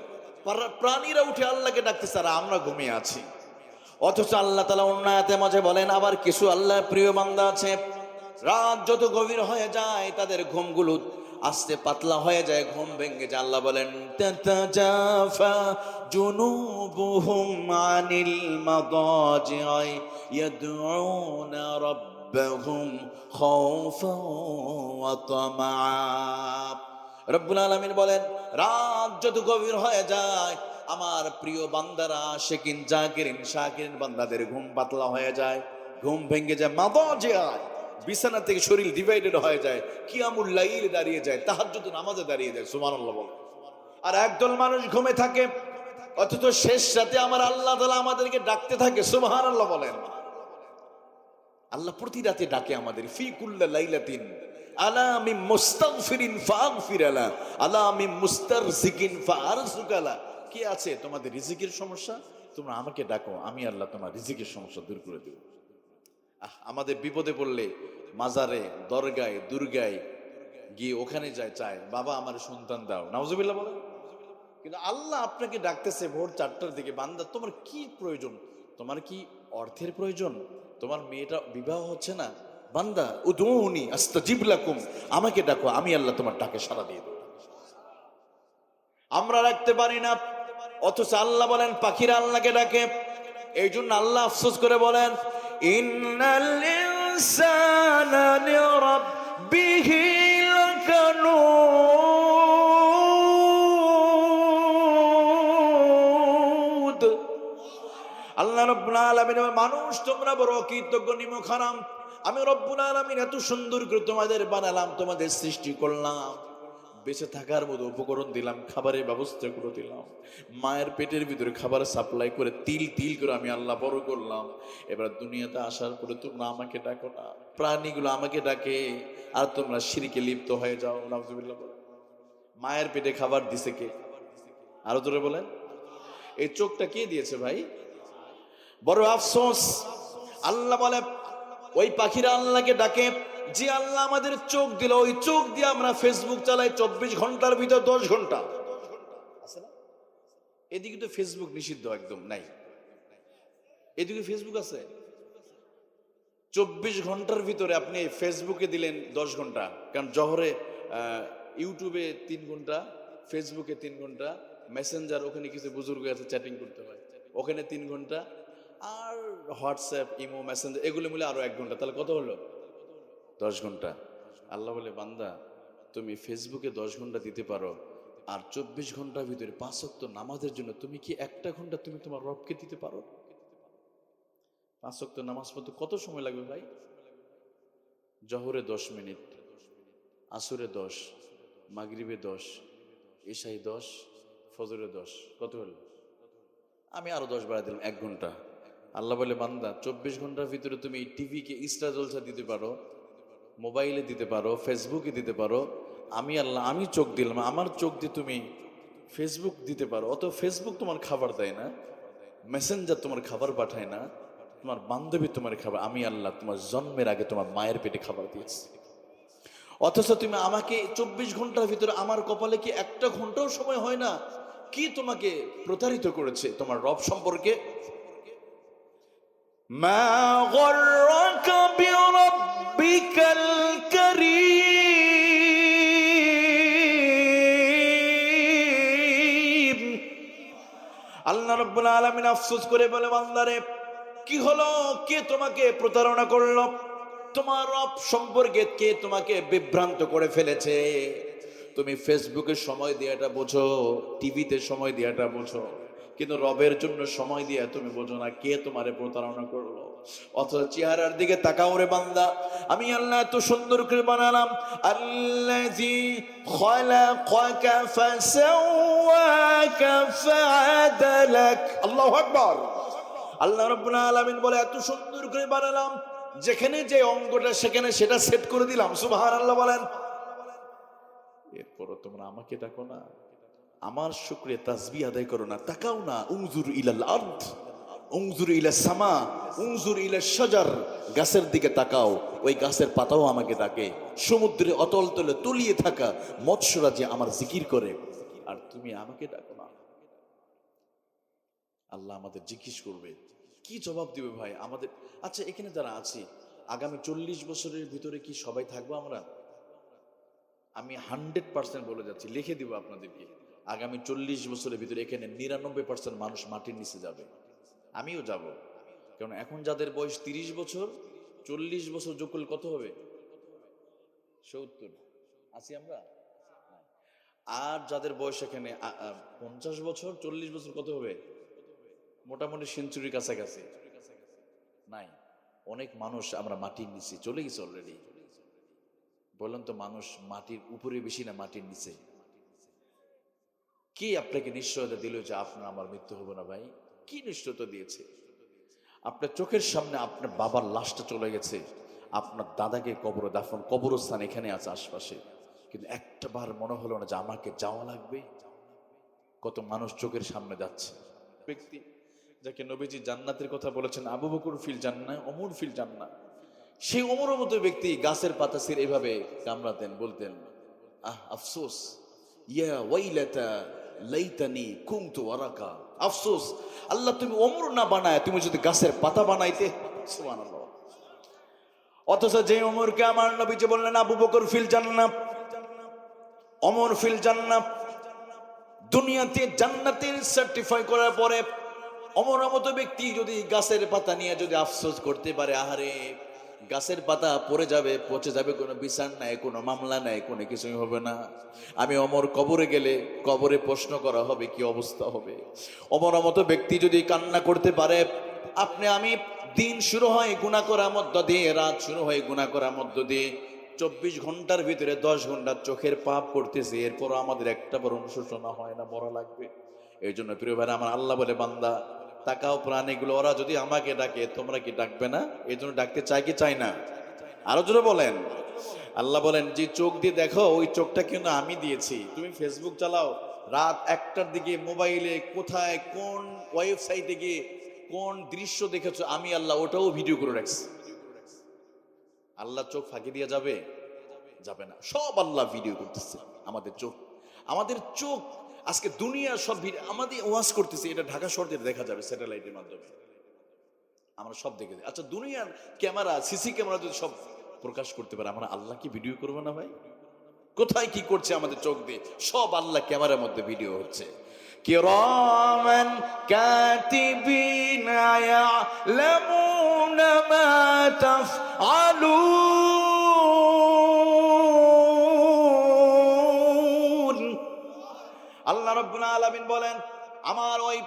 প্রাণীরা উঠে আল্লাহকে ডাকতেছে আর আমরা ঘুমিয়ে আছি। অথচ আল্লাহ তাআলা অন্য আয়াতে মাঝে বলেন, আবার কিছু আল্লাহর প্রিয় বান্দা আছে, রাত যত গভীর হয়ে যায় তাদের ঘুমগুলো আস্তে পাতলা হয়ে যায়, ঘুম ভেঙে যায়। আল্লাহ বলেন, তাতাজাফা জুনুবুহুম আনিল মাদাজি'i ইয়াদউনা রাব্বাহুম খাওফান ওয়া তামাআ। রব্বুল আলামিন বলেন, রাত যত গভীর হয়ে যায় আমার প্রিয় বান্দারা, শেকিন জাকিরিন শাকিরিন বান্দাদের ঘুম পাতলা হয়ে যায়, ঘুম ভেঙে যায়, মাদাজি'a বিছানা থেকে শরীর ডিভাইডেড হয়ে যায়, কিয়ামুল লাইল দাঁড়িয়ে যায়, তাহাজ্জুদ নামাজে দাঁড়িয়ে যায়। সুবহানাল্লাহ বলেন। আর একদল মানুষ ঘুমে থাকে, অথচ শেষ রাতে আমার আল্লাহ তাআলা আমাদেরকে ডাকতে থাকে। সুবহানাল্লাহ বলেন। আল্লাহ প্রতি রাতে ডাকে আমাদের, ফি কুল্লি লাইলাতিন আলা মিন মুস্তাগফিরিন ফাগফির আলা আলা মিন মুস্তারজিকিন ফারজুকালা। কি আছে তোমাদের রিজিকের সমস্যা, তোমরা আমাকে ডাকো, আমি আল্লাহ তোমার রিজিকের সমস্যা দূর করে দেব। আমাদের বিপদে পড়লে মাজারে, দরগায়, দুর্গায় গিয়ে ওখানে যায়, চায় বাবা আমার সন্তান দাও, নাউজুবিল্লাহ বলে। কিন্তু আল্লাহ আপনাকে ডাকতেছে ভোর 4টার দিকে, বান্দা তোমার কি প্রয়োজন? তোমার কি অর্থের প্রয়োজন? তোমার মেয়েটা বিবাহ হচ্ছে না, বান্দা উদউনি আস্তাজিব লাকুম, আমাকে ডাকো, আমি আল্লাহ তোমার ডাকে সাড়া দিয়ে দেব। আমরা রাখতে পারি না, অথচ আল্লাহ বলেন পাখিরা আল্লাহকে ডাকে। এই জন্য আল্লাহ আফসোস করে বলেন, ইন্নাল ইনসানা লিরাব্বিহি লাকানুদ। আল্লাহ রাব্বুল আলামিন, মানুষ তোমরা বড় কৃতজ্ঞ নিমক হারাম। আমি রব্বুল আলামিন এত সুন্দর করে তোমাদের বানালাম, তোমাদের সৃষ্টি করলাম, বেঁচে থাকার মতো উপকরণ দিলাম, খাবারের ব্যবস্থা করে দিলাম, মায়ের পেটের ভিতরে খাবার সাপ্লাই করে তিল তিল করে আমি আল্লাহ বড় করলাম। এবার দুনিয়াতে আসার পরে তোমরা আমাকে ডাকো না, প্রাণীগুলো আমাকে ডাকে, আর তোমরা শিরকে লিপ্ত হয়ে যাও। নাউজুবিল্লাহ বলেন। মায়ের পেটে খাবার দিছে কে? আরো জোরে বলেন। এই চোখটা কে দিয়েছে ভাই? বড় আফসোস। আল্লাহ বলে, ওই পাখিরা আল্লাহকে ডাকে, যে আল্লাহ আমাদের চোখ দিল, ওই চোখ দিয়ে আমরা ফেসবুক চালাই 24 ঘন্টার ভিতর 10 ঘন্টা আছে না? এদিকে তো ফেসবুক নিষিদ্ধ, একদম নাই। এদিকে ফেসবুক আছে, 24 ঘন্টার ভিতরে আপনি ফেসবুকে দিলেন 10 ঘন্টা, কারণ জহরে ইউটিউবে 3 ঘন্টা, ফেসবুকে 3 ঘন্টা, মেসেঞ্জার ওখানে কিছু বুজুর্গ আছে চ্যাটিং করতে হয়, ওখানে 3 ঘন্টা, আর হোয়াটসঅ্যাপ, ইমো, মেসেঞ্জার এগুলো মিলে আরো 1 ঘন্টা, তাহলে কত হলো? 10 ঘন্টা। আল্লাহ বলে, বান্দা তুমি ফেসবুকে 10 ঘন্টা দিতে পারো, আর 24 ঘন্টার ভিতরে 5 ওয়াক্ত নামাজের জন্য তুমি কি 1টা ঘন্টা তুমি তোমার রবকে দিতে পারো? 5 ওয়াক্ত নামাজ পড়তে কত সময় লাগবে ভাই? জহরে 10 মিনিট, আসরে 10, মাগরিবে 10, ইশায় 10, ফজরে 10, কত হলো? আমি আরো 10 বাড়া দিলাম, 1 ঘন্টা। আল্লাহ বলে, বান্দা 24 ঘন্টার ভিতরে তুমি টিভিকে ইস্টা জলসা দিতে পারো, মোবাইলে দিতে পারো, ফেসবুকে দিতে পারো, আমি আল্লাহ আমি চোখ দিলাম, আমার চোখ দিয়ে তুমি ফেসবুক দিতে পারো। অত ফেসবুক তোমার খাবার দেয় না, মেসেঞ্জার তোমার খাবার পাঠায় না, তোমার বান্ধবী তোমার খাবার, আমি আল্লাহ তোমার জন্মের আগে তোমার মায়ের পেটে খাবার দিয়েছি। অথচ তুমি আমাকে 24 ঘন্টার ভিতরে, আমার কপালে কি 1টা ঘন্টাও সময় হয় না? কি তোমাকে প্রতারিত করেছে তোমার রব সম্পর্কে? মা গররাকা বিরাব্বিকাল কারীম। আল্লাহ রাব্বুল আলামিন আফসোস করে বলে, বান্দারে কি হলো, কে তোমাকে প্রতারণা করলো? তোমার রব সম্পর্কে কে তোমাকে বিভ্রান্ত করে ফেলেছে? তুমি ফেসবুকে সময় দেওয়াটা বোঝো, টিভিতে সময় দেওয়াটা বোঝো, কিন্তু রবের জন্য সময় দিয়ে তুমি বোঝো না কে তোমারে প্রতারণা করলো। অথচ চেহারার দিকে তাকাও রে বান্দা, আমি আল্লাহ এত সুন্দর করে বানালাম, আল্লাযী খালাকাকা ফাসাওয়াকা ফাআদালাক। আল্লাহু আকবার। আল্লাহ রাব্বুল আলামিন বলে, এত সুন্দর করে বানালাম, যেখানে যে অঙ্গটা সেখানে সেটা সেট করে দিলাম। সুবহানাল্লাহ বলেন। এরপরও তোমরা আমাকে ডাকো না, আমার শুকরিয়া তাসবিহ আদায় করো না, তাকাও না। উনজুর ইলাল আরদ, উনজুর ইলাস সামা, উনজুর ইলাশ শাজার, গাছের দিকে তাকাও, ওই গাছের পাতাও আমাকে ডাকে। সমুদ্রে অতল তলে তলিয়ে থাকা মৎস্যরা যে আমার জিকির করে, আর তুমি আমাকে ডাকো না। আল্লাহ আমাদের জিজ্ঞেস করবে, কি জবাব দিবে ভাই আমাদের? আচ্ছা, এখানে যারা আছি, আগামী 40 বছরের ভিতরে কি সবাই থাকবো আমরা? আমি 100% বলে যাচ্ছি, লিখে দিব আপনাদেরকে, আগামী 40 বছরের ভিতরে এখানে 99% মানুষ মাটির নিচে যাবে। আমিও যাব, কারণ এখন যাদের বয়স 30 বছর, 40 বছর যোগ করলে কত হবে? 70 আছি আমরা। আর যাদের বয়স এখানে 50 বছর, 40 বছর কত হবে? মোটামুটি সেঞ্চুরির কাছাকাছি নাই। অনেক মানুষ আমরা মাটির নিচে চলে গেছি অলরেডি। বললাম তো, মানুষ মাটির উপরে বেশি না মাটির নিচে। কি আপনাকে নিশ্চয়তা দিল যে আপনার আমার মৃত্যু হবে না ভাই? কি নিশ্চয়তা দিয়েছে? আপনার চোখের সামনে আপনার বাবার লাশটা চলে গেছে, আপনার দাদাকে কবরে দাফন, কবরস্থান এখানে আছে আশপাশে, কিন্তু একটা বার মনে হলো না যে আমাকে যাওয়া লাগবে? কত মানুষ চোখের সামনে যাচ্ছে। ব্যক্তি যাকে নবীজি জান্নাতের কথা বলেছেন, আবু বকর ফিল জান্নাহ, ওমর ফিল জান্নাহ, সেই ওমরের মতো ব্যক্তি গাছের পাতা ছিঁড়ে এভাবে কামড়াতেন, বলতেন, আহ আফসোস, ইয়া ওয়াইলাতা লাইতানি কুনতু ওয়ারাকা। আফসোস, আল্লাহ তুমি ওমর না বানায় তুমি যদি গাছের পাতা বানাইতে। সুবহানাল্লাহ। অথচ যে ওমরকে আমার নবীজি বললেন আবু বকর ফিল জান্নাহ, ওমর ফিল জান্নাহ, দুনিয়াতে জান্নাতের সার্টিফাই করার পরে ওমরের মতো ব্যক্তি যদি গাছের পাতা নিয়ে যদি আফসোস করতে পারে, আহারে গাছের পাতা পড়ে যাবে, পচে যাবে, কোনো বিচার নাই, কোনো মামলা নাই, কোনো কিছুই হবে না, আমি ওমর কবরে গেলে কবরে প্রশ্ন করা হবে, কি অবস্থা হবে? ওমরের মতো ব্যক্তি যদি কান্না করতে পারে, আপনি আমি দিন শুরু হয় গুনাহ করার মধ্য দিয়ে, রাত শুরু হয় গুনাহ করার মধ্য দিয়ে, 24 ঘন্টার ভিতরে 10 ঘন্টা চোখের পাপ করতেছে, এরপর আমাদের একটা বড় অনুশোচনা হয় না, মরা লাগবে। এই জন্য প্রিয় ভাই আমার, আল্লাহ বলে, বান্দা তাকাও প্রাণীগুলো, ওরা যদি আমাকে ডাকে তোমরা কি ডাকবে না? এই জন্য ডাকতে চাই কি চাই না? আরো জোরে বলেন। আল্লাহ বলেন, যে চোখ দিয়ে দেখো ওই চোখটা কিন্তু আমি দিয়েছি। তুমি ফেসবুক চালাও, রাত 1টার দিকে মোবাইলে কোথায় কোন ওয়েবসাইটে গিয়ে কোন দৃশ্য দেখেছো, আমি আল্লাহ ওটাও ভিডিও করে রাখছি। আল্লাহ চোখ ফাঁকি দিয়ে যাবে? যাবে না। সব আল্লাহ ভিডিও করতেছে। আমাদের চোখ আজকে দুনিয়ার সব ভিডিও আমাদের ওয়াজ করতেছে, এটা ঢাকা শহরে দেখা যাবে স্যাটেলাইটের মাধ্যমে, আমরা সব দেখে। আচ্ছা, দুনিয়ার ক্যামেরা, সিসি ক্যামেরা যদি সব প্রকাশ করতে পারে, আমরা আল্লাহ কি ভিডিও করবো না ভাই? কোথায় কি করছে আমাদের চোখ দিয়ে, সব আল্লাহ ক্যামেরার মধ্যে ভিডিও হচ্ছে। কিরামান কাতিবিনা ইয়ালামুনা মা তাফআলুন। আল্লাহ রাব্বুল আলামিন বলেন, আমার ওই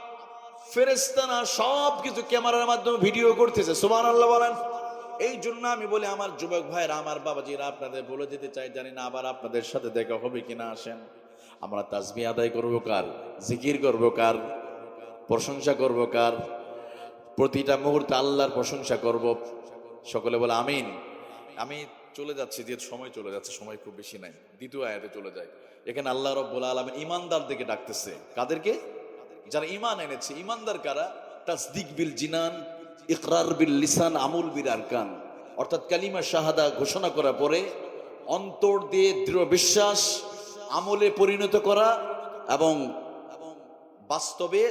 ফেরেশতারা সব কিছু ক্যামেরার মাধ্যমে ভিডিও করতেছে। সুবহানাল্লাহ বলেন। এই জন্য আমি বলি, আমার যুবক ভাইরা, আমার বাবাজিরা, আপনাদের বলে দিতে চাই, জানি না আবার আপনাদের সাথে দেখা হবে কিনা, আসেন আমরা তাসবিহ আদায় করবো কার? জিকির করবো কার? প্রশংসা করবো কার? প্রতিটা মুহূর্তে আল্লাহর প্রশংসা করব। সকলে বলে আমিন। আমি চলে যাচ্ছি, যে সময় চলে যাচ্ছে, সময় খুব বেশি নাই, দ্বিতীয় আয়াতে চলে যায়। এখানে আল্লাহ রাব্বুল আলামিন ইমানদারদেরকে ডাকতেছে। কাদেরকে? যারা ঈমান এনেছে। ঈমানদার কারা? তাসদিক বিল জিনান, ইকরার বিল লিসান, আমল বিল আরকান। অর্থাৎ কালিমা শাহাদা ঘোষণা করার পরে অন্তর দিয়ে দৃঢ় বিশ্বাস, আমলে পরিণত করা এবং বাস্তবে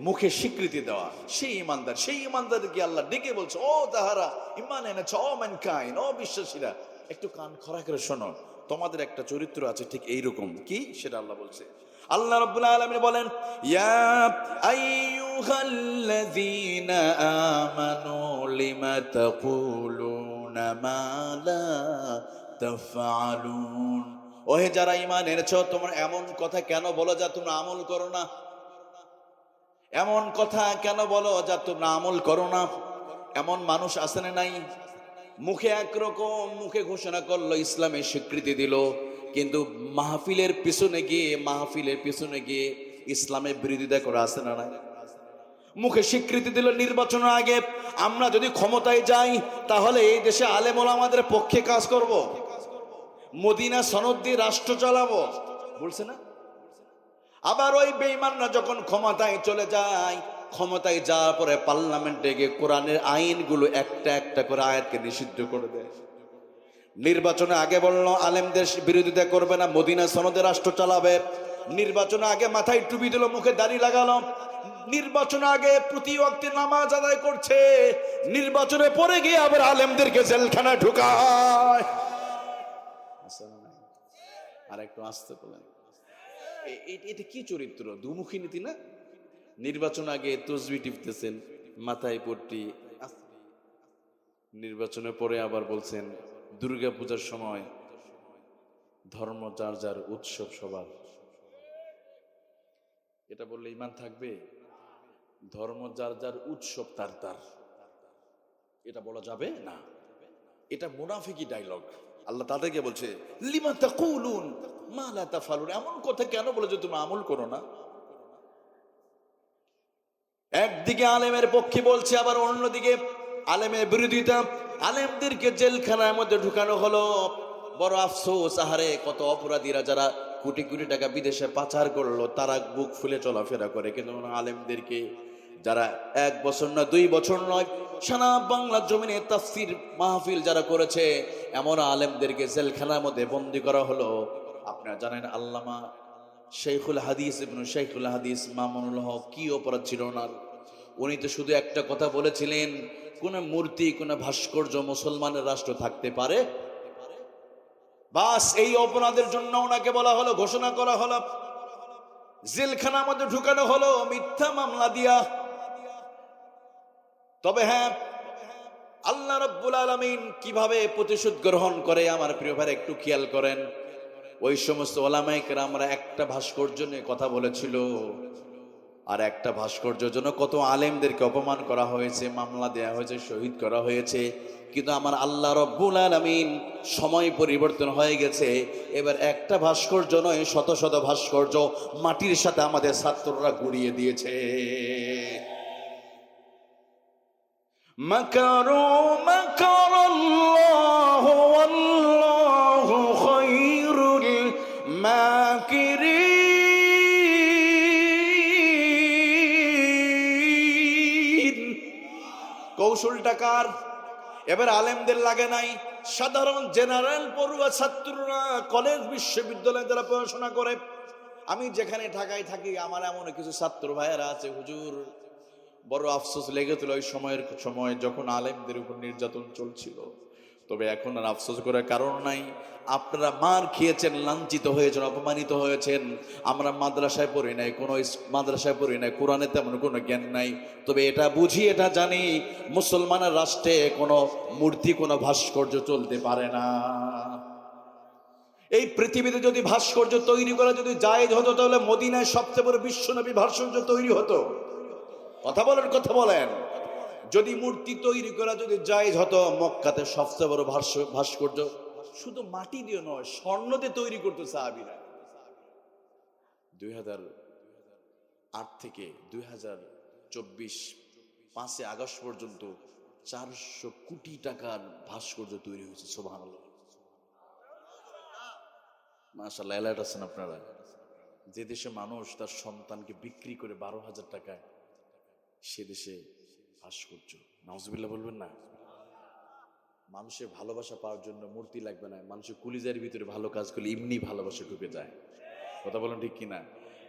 মুখে স্বীকৃতি দেওয়া, সেই ইমানদার। সেই ইমানদারকে আল্লাহ ডেকে বলছে, ও তাহারা ঈমান এনেছে, ও ম্যানকাইন্ড, ও বিশ্বাসীরা, একটু কান খোলা করে শোনো, তোমাদের একটা চরিত্র আছে ঠিক এইরকম। কি সেটা আল্লাহ বলছে। আল্লাহ রাব্বুল আলামিন বলেন, ইয়া আইয়ুহাল্লাযীনা আমানু লিমা তাকুলুনা মা লা তাফআলুন। ওহে যারা ঈমান এনেছো, তোমরা এমন কথা কেন বলো যা তোমরা আমল করো না? এমন কথা কেন বলো যা তোমরা আমল করো না? এমন মানুষ আছে না নাই? মুখে একরকম, মুখে ঘোষণা করলো, ইসলামের স্বীকৃতি দিল, কিন্তু মাহফিলের পিছনে গিয়ে ইসলামের বিরোধিতা করা আছে না নাই? মুখে স্বীকৃতি দিল নির্বাচনের আগে, আমরা যদি ক্ষমতায় যাই তাহলে এই দেশে আলেম ওলামাদের পক্ষে কাজ করব, মদিনা সনদ দিয়ে রাষ্ট্র চালাবো, বলছে না? আবার ওই বেঈমানরা যখন ক্ষমতায় চলে যায়, ক্ষমতায় যাওয়ার পরে পার্লামেন্টে গিয়ে কোরআনের আইনগুলো একটা একটা করে আয়াতকে নিষিদ্ধ করে দেয়। নির্বাচনে আগে বললো আলেমদের বিরোধিতা করবে না, মদিনা সনদে রাষ্ট্র চালাবে। নির্বাচনে আগে মাথায় টুপি দিল, মুখে দাড়ি লাগালো। নির্বাচনে আগে প্রতি ওয়াক্তে নামাজ আদায় করছে, নির্বাচনে পরে গিয়ে আবার আলেমদেরকে জেলখানায় ঢুকায়। আর একটু আসতে বলেন, এটা কি চরিত্র? দুমুখী নীতি না? নির্বাচন আগে তসবি টিপতেছেন, মাথায় পট্টি, নির্বাচনের পরে আবার বলছেন দুর্গা পূজার সময় ধর্ম যার যার, উৎসব সবার। এটা বললে ঈমান থাকবে? ধর্ম যার যার, উৎসব তার তার, এটা বলা যাবে না। এটা মুনাফিকি ডায়লগ। আল্লাহ তাদেরকে বলছে লিমা তাকুলুন মা লা তাফালুন, এমন কথা কেন বলে যে তুমি আমল করো না? একদিকে আলেমের পক্ষে বলছে, আবার অন্যদিকে আলেমের বিরোধিতা। আলেমদেরকে জেলখানার মধ্যে ঢুকানো হলো। বড় আফসোস, আহারে কত অপরাধীরা যারা কোটি কোটি টাকা বিদেশে পাচার করলো তারা বুক ফুলে চলাফেরা করে, কিন্তু আলেমদেরকে যারা 1 বছর না 2 বছর নয় সারা বাংলা জমিনে তাফসীর মাহফিল যারা করেছে, এমন আলেমদেরকে জেলখানার মধ্যে বন্দী করা হলো। আপনারা জানেন আল্লামা শেখুল হাদিস ইবনে শেখুল হাদিস মামুনুল হক কি অপরাধ ছিল ওনার? উনি তো শুধু একটা কথা বলেছিলেন, কোন মূর্তি কোন ভাস্কর্য মুসলমানের রাষ্ট্র থাকতে পারে? বাস এই অপরাধের জন্য ওনাকে বলা হলো, ঘোষণা করা হলো, জেলখানার মধ্যে ঢুকানো হলো মিথ্যা মামলা দিয়া। তবে হ্যাঁ, আল্লাহ রাব্বুল আলামিন কিভাবে প্রতিশোধ গ্রহণ করে আমার প্রিয় ভাই একটু খেয়াল করেন। ওই সমস্ত ওলামায়ে কেরামরা একটা ভাস্কর্য নিয়ে কথা বলেছিল, আর একটা ভাস্কর্যের জন্য কত আলেমদেরকে অপমান করা হয়েছে, মামলা দেয়া হয়েছে, শহীদ করা হয়েছে। কিন্তু আমার আল্লাহ রাব্বুল আলামিন সময় পরিবর্তন হয়ে গেছে, এবার একটা ভাস্কর্য নয় শত শত ভাস্কর্য মাটির সাথে আমাদের ছাত্ররা গুড়িয়ে দিয়েছে। মাকারু মাকারাল্লাহু ওয়াল্লাহু খায়রুল মাকিরিন। কৌশলটা কার? এবার আলেমদের লাগে নাই, সাধারণ জেনারেল পড়ুয়া ছাত্ররা, কলেজ বিশ্ববিদ্যালয়ে যারা পড়াশোনা করে। আমি যেখানে ঢাকায় থাকি আমার এমন কিছু ছাত্র ভাইয়েরা আছে, হুজুর বড় আফসোস লেগেছিল ওই সময় যখন আলেমদের উপর নির্যাতন চলছিল। তবে এখন আর আফসোস করার কারণ নাই। আপনারা মার খেয়েছেন, লাঞ্ছিত হয়েছেন, অপমানিত হয়েছেন। আমরা মাদ্রাসায় পড়ি নাই, কোরআনে তেমন কোনো জ্ঞান নাই। তবে এটা বুঝি, এটা জানি, মুসলমানের রাষ্ট্রে কোনো মূর্তি কোনো ভাস্কর্য চলতে পারে না। এই পৃথিবীতে যদি ভাস্কর্য তৈরি করা যদি জায়েজ হতো, তাহলে মদিনায় সবচেয়ে বড় বিশ্বনবী ভাস্কর্য তৈরি হতো। কথা বলেন। যদি মূর্তি তৈরি করা যদি জায়েজ হতো, মক্কাতে সবচেয়ে বড় ভাস্কর্য শুধু মাটি দিয়ে নয়, স্বর্ণ দিয়ে তৈরি করতো সাহাবীরা। 2008 থেকে 2024 5 আগস্ট পর্যন্ত 400 কোটি টাকার ভাস্কর্য তৈরি হয়েছে। সুবহানাল্লাহ, মাশাআল্লাহ। এলার্ট আছেন আপনারা? যে দেশে মানুষ তার সন্তানকে বিক্রি করে 12,000 টাকায়, সে দেশে ভাস্কর্য, নাউজুবিল্লাহ বলবেন না? মানুষের ভালোবাসা পাওয়ার জন্য মূর্তি লাগবে না, মানুষের কলিজার ভিতরে ভালো কাজ করলে এমনি ভালোবাসা ঢুকে যায়। কথা বলেন ঠিক কিনা?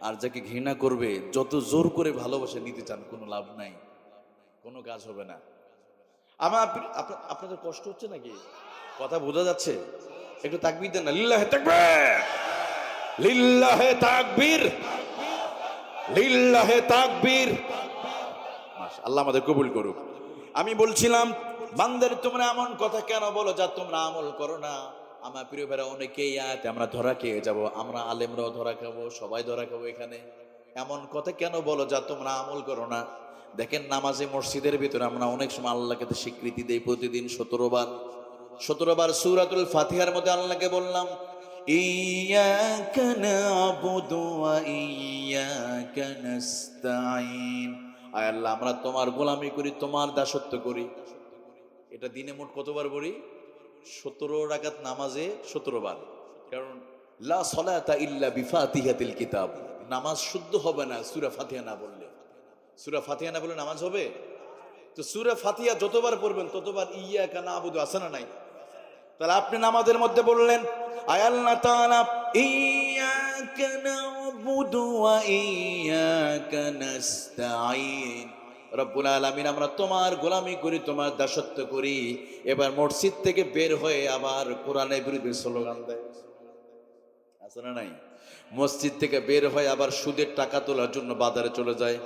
আর যাকে ঘৃণা করবে, যত জোর করে ভালোবাসা নিতে চান, কোনো লাভ নাই, কোনো কাজ হবে না। আপনাদের কষ্ট হচ্ছে নাকি? কথা বোঝা যাচ্ছে? একটু তাকবীর দেন না। লিল্লাহে তাকবীর, লিল্লাহে তাকবীর, লিল্লাহে তাকবীর। আল্লাহ আমাদের কবুল করুক। আমি বলছিলাম, বান্দার তোমরা এমন কথা কেন বলো যা তোমরা আমল করো না? আমার প্রিয় ভাইরা, অনেকেই আয়াতে আমরা ধরা খেয়ে যাব, আমরা আলেমরাও ধরা খাবো, সবাই ধরা খাবো। এখানে এমন কথা কেন বলো যা তোমরা আমল করো না? দেখেন, নামাজে মসজিদের ভিতরে আমরা অনেক সময় আল্লাহকে স্বীকৃতি দেই, প্রতিদিন 17 বার সূরাতুল ফাতিহার মধ্যে আল্লাহকে বললাম, ইয়্যাকা না'বুদু ওয়া ইয়্যাকা নাস্তাঈন। আয় আল্লাহ, আমরা তোমার গোলামি করি, তোমার দাসত্ব করি। এটা দিনে মোট কতবার পড়ি? 17 রাকাত নামাজে 17 বার। কারণ লা সলাতা ইল্লা বিফাতিহাতিল কিতাব, নামাজ শুদ্ধ হবে না সূরা ফাতিহা না বললে। সূরা ফাতিহা না বললে নামাজ হবে? তো সূরা ফাতিহা যতবার পড়বেন ততবার ইয়্যাকা না'বুদু আছে না নাই? তাহলে আপনি নামাজের মধ্যে বললেন, আয় আল্লাহ তাআলা ইয়্যাকা না'বুদু ওয়া ইয়্যাকা নাস্তাঈন, রব্বুল আলামিন আমরা তোমার গোলামি করি, তোমার দাসত্ব করি। এবার মসজিদ থেকে বের হয়ে আবার কোরআনের বিরুদ্ধে স্লোগান দেয়, আছে না নাই? মসজিদ থেকে বের হয়ে আবার সুদের টাকা তোলার জন্য বাজারে চলে যায়,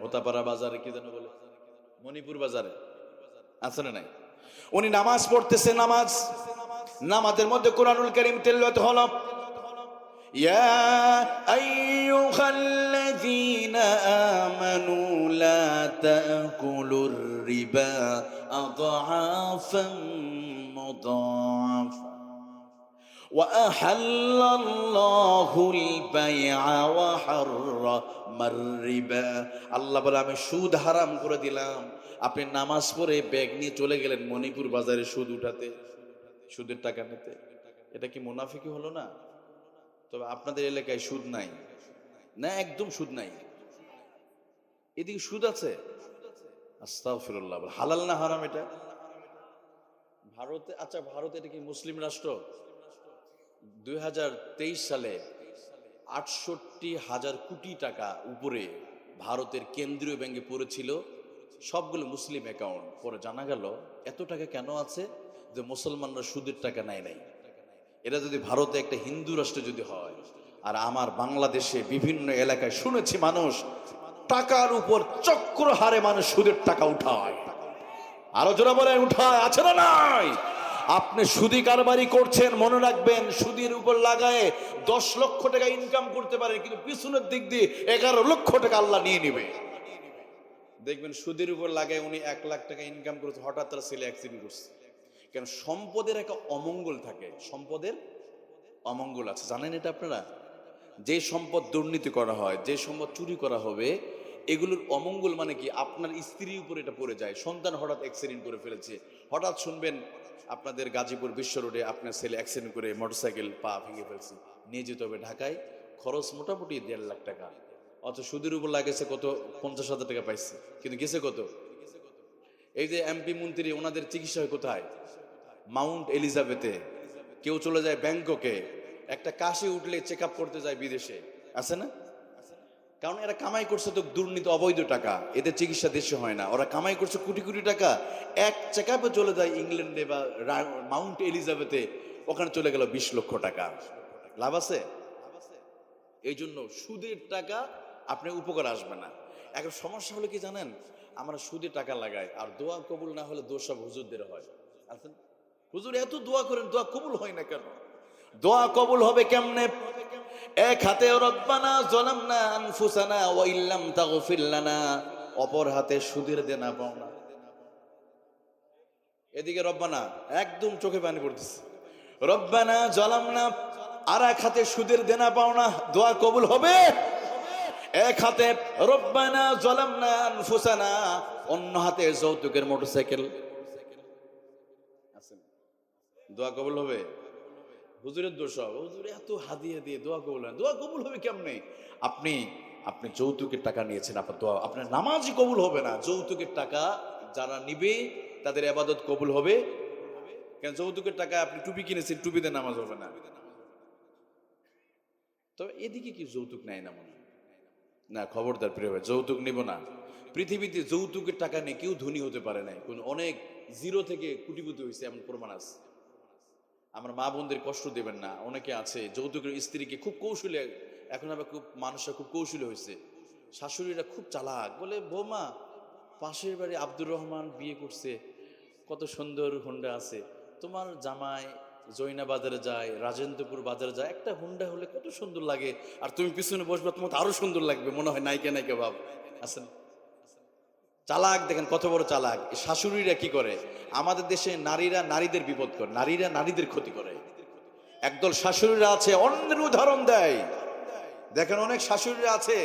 মোতাপাড়া বাজারে, কি যেন বলে, মণিপুর বাজারে, আছে না নাই? উনি নামাজ পড়তেছে, নামাজের মধ্যে কোরআনুল কারীম তেলাওয়াত হলো, ইয়া আইয়ুহাল্লাযীনা আমানু লা তাকুলুর রিবা আযআফান মুদাআফা ওয়া আহাল্লাল্লাহুল বাই'a ওয়া হাররামার রিবা। আল্লাহ বলে আমি সুদ হারাম করে দিলাম। আপনি নামাজ পড়ে ব্যাগ নিয়ে চলে গেলেন মণিপুর বাজারে সুদ উঠাতে, সুদের টাকা নিতে। এটা কি মুনাফিকি হলো না? তবে আপনাদের এলাকায় সুদ নাই না, একদম সুদ নাই। এদিকে সুদ আছে, আস্তাগফিরুল্লাহ। হালাল না হারাম এটা? ভারতে, আচ্ছা ভারত এটা কি মুসলিম রাষ্ট্র? 2023 সালে 68,000 কোটি টাকা উপরে ভারতের কেন্দ্রীয় ব্যাংকে পড়েছিল, সবগুলো মুসলিম অ্যাকাউন্ট। পরে জানা গেল এত টাকা কেন আছে, যে মুসলমানরা সুদের টাকা নেয় নাই। এটা যদি ভারতে একটা হিন্দু রাষ্ট্র যদি হয়, আর আমার বাংলাদেশে বিভিন্ন এলাকায় শুনেছি মানুষ টাকার উপর চক্র হারে মানুষ সুদের টাকা উঠায়, আরো জোরে বলেন উঠায়, আছে না নাই? আপনি সুদি কারবারি করছেন, মনে রাখবেন সুদের উপর লাগায় 10 লক্ষ টাকা ইনকাম করতে পারেন, কিন্তু পিছনের দিক দিয়ে 11 লক্ষ টাকা আল্লাহ নিয়ে নেবে। দেখবেন সুদের উপর লাগায় উনি 1 লাখ টাকা ইনকাম করছে, হঠাৎ তার ছেলে অ্যাক্সিডেন্ট করছে। কেন? সম্পদের একটা অমঙ্গল থাকে, সম্পদের অমঙ্গল আছে, জানেন এটা আপনারা? যে সম্পদ দুর্নীতি করা হয়, যে সম্পদ চুরি করা হবে, এগুলোর অমঙ্গল মানে কি? আপনার স্ত্রীর উপর এটা পড়ে যায়, সন্তান হঠাৎ অ্যাক্সিডেন্ট করে ফেলেছে, হঠাৎ শুনবেন আপনাদের গাজীপুর বিশ্ব রোডে আপনার ছেলে অ্যাক্সিডেন্ট করে মোটরসাইকেল পা ভেঙে ফেলছে, নিয়ে যেতে হবে ঢাকায়, খরচ মোটামুটি 1.5 লাখ টাকা। অথচ সুদের উপর লাগেছে কত? 50,000 টাকা পাইছে, কিন্তু গেছে কত? এই যে এমপি মন্ত্রী, ওনাদের চিকিৎসা হয় কোথায়? মাউন্ট এলিজাবেথে। কেউ চলে যায় ব্যাংককে, একটা কাশি উঠলে চেক আপ করতে যায় বিদেশে, আছে না? কারণ এরা কামাই করছে তো দুর্নীতি, অবৈধ টাকা, এদের চিকিৎসা দেশে হয় না, ওরা কামাই করছে কোটি কোটি টাকা, এক চেক আপে চলে যায় ইংল্যান্ডে বা মাউন্ট এলিজাবেথে, ওখানে চলে গেল 20 লক্ষ টাকা। লাভ আছে? এই জন্য সুদের টাকা আপনার উপকার আসবে না। এখন সমস্যা হলো কি জানেন? আমরা সুদে টাকা লাগাই, আর দোয়া কবুল না হলে দোষ সব হুজুরদের হয়। আছেন হুজুর এত দোয়া করেন, দোয়া কবুল হয় না কেন? দোয়া কবুল হবে কেমনে? এক হাতে রব্বানা যালামনা আনফুসানা ওয়া ইল্লাম তাগফির লানা, অপর হাতে সুদের দেনা পাওনা। এদিকে রব্বানা, একদম চোখে পানি পড়তেছে, রব্বানা যালামনা, আর এক হাতে সুদের দেনা পাওনা, দোয়া কবুল হবে? এক হাতে রব্বানা যালামনা আনফুসানা, অন্য হাতে যৌতুকের মোটরসাইকেল, আছে, দোয়া কবুল হবে? হুজুরের দোষ হবে, হুজুর এত হাদিয়া দিয়ে দোয়া কবুল হয়, দোয়া কবুল হবে কেমনে? আপনি যৌতুকের টাকা নিয়েছেন, আপনার দোয়া, আপনার নামাজই কবুল হবে না। যৌতুকের টাকা যারা নিবে তাদের ইবাদত কবুল হবে কেন? যৌতুকের টাকা আপনি টুপি কিনেছেন, টুপিতে নামাজ হবে না। তবে এদিকে কি যৌতুক নেয় না মনে না? খবরদার প্রিয় ভাই, যৌতুক নিব না। পৃথিবীতে যৌতুকের টাকা নিয়ে কেউ ধনী হতে পারে নাই, কোন অনেক জিরো থেকে কোটিপতি হয়েছে এমন প্রমাণ আছে। আমার মা বোনদের কষ্ট দেবেন না, অনেকে আছে যৌতুকের স্ত্রীকে খুব কৌশলী, এখন আবার খুব মানুষরা খুব কৌশলী হয়েছে, শাশুড়িরা খুব চালাক, বলে বৌমা পাশের বাড়ি আব্দুর রহমান বিয়ে করছে, কত সুন্দর হুন্ডা আছে, তোমার জামাই জৈনা বাজারে যায়, রাজেন্দ্রপুর বাজারে যায়, একটা হুন্ডা হলে কত সুন্দর লাগে, আর তুমি পিছনে বসবে, তোমার তো আরো সুন্দর লাগবে, মনে হয় নায়িকা নায়িকা ভাব। আছেন চালাক, দেখেন কত বড় চালাক। শাশুড়িরা কি করে? আমাদের দেশে নারীরা নারীদের বিপদ করে, নারীরা নারীদের ক্ষতি করে। একদল শাশুড়িরা আছে অন্যের উদাহরণ দেয়। দেখেন অনেক শাশুড়িরা আছে,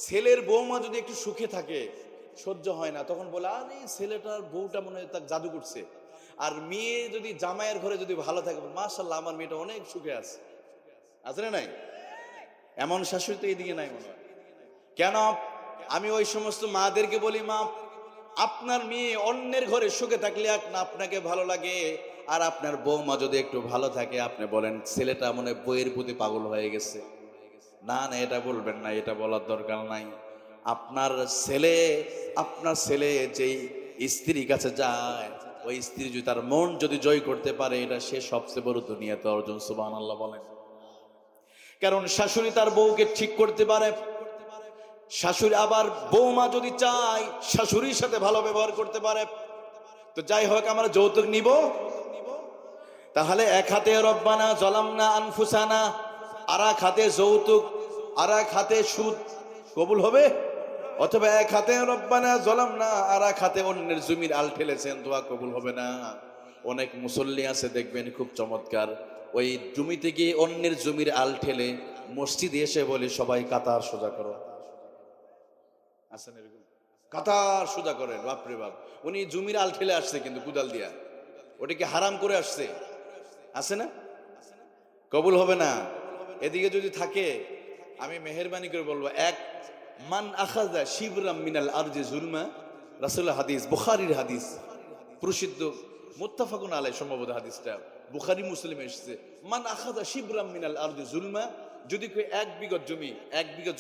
ছেলের বৌমা যদি একটু সুখে থাকে সহ্য হয় না, তখন বলে আরে ছেলেটার বউটা মনে হয় তার জাদু করছে। আর মেয়ে যদি জামাইয়ের ঘরে যদি ভালো থাকে, মাশাআল্লাহ আমার মেয়েটা অনেক সুখে আছে, আছে না নাই? এমন শাশুড়ি তো এইদিকে নাই মনে হয়। কেন? আমি ওই সমস্ত মাদেরকে বলি, মা, আপনার মেয়ে অন্যের ঘরে সুখে থাকলে না আপনাকে ভালো লাগে, আর আপনার বৌমা যদি একটু ভালো থাকে আপনি বলেন ছেলেটা মনে হয় বইয়ের প্রতি পাগল হয়ে গেছে। না না, এটা বলবেন না, এটা বলার দরকার নাই। আপনার ছেলে যেই স্ত্রীর কাছে যায়, ওই স্ত্রী যদি তার মন যদি জয় করতে পারে, এটা সে সবচেয়ে বড় দুনিয়াতে অর্জন। সুবহানাল্লাহ বলেন। কারণ শাশুড়ি তার বউকে ঠিক করতে পারে, শাশুড়ি আবার বৌমা যদি চায় শাশুড়ির সাথে ভালো ব্যবহার করতে পারে। তো যাই হোক, আমরা যৌতুক নিব, তাহলে এক হাতে রব্বানা যালামনা আনফুসানা, আর এক হাতে যৌতুক, আর এক হাতে সুদ কবুল হবে? অথবা এক হাতে রব্বানা যালামনা, আর এক হাতে অন্যের জমির আল ঠেলেছেন, দোয়া কবুল হবে না। অনেক মুসল্লি আছে দেখবেন খুব চমৎকার, ওই জমিতে গিয়ে অন্যের জমির আল ঠেলে মসজিদে এসে বলে সবাই কাতার সোজা করো। আসেন এরকম, কাতার সোজা করেন, বাপরে বাপ। উনি জমির আল ঠেলে আসছে কিন্তু কুদাল দিয়া, ওটাকে হারাম করে আসছে। আছে না? কবুল হবে না। এদিকে যদি থাকে, আমি মেহেরবানি করে বলবো, এক মান আখাযা শিবরাম মিনাল আরজি জুলমা, রাসূলের হাদিস, বুখারীর হাদিস, প্রসিদ্ধ, মুত্তাফাকুন আলাইহি সম্ভবত হাদিসটা, বুখারী মুসলিমে এসেছে। মান আখাযা শিবরাম মিনাল আরজি জুলমা, যদি কেউ এক বিঘা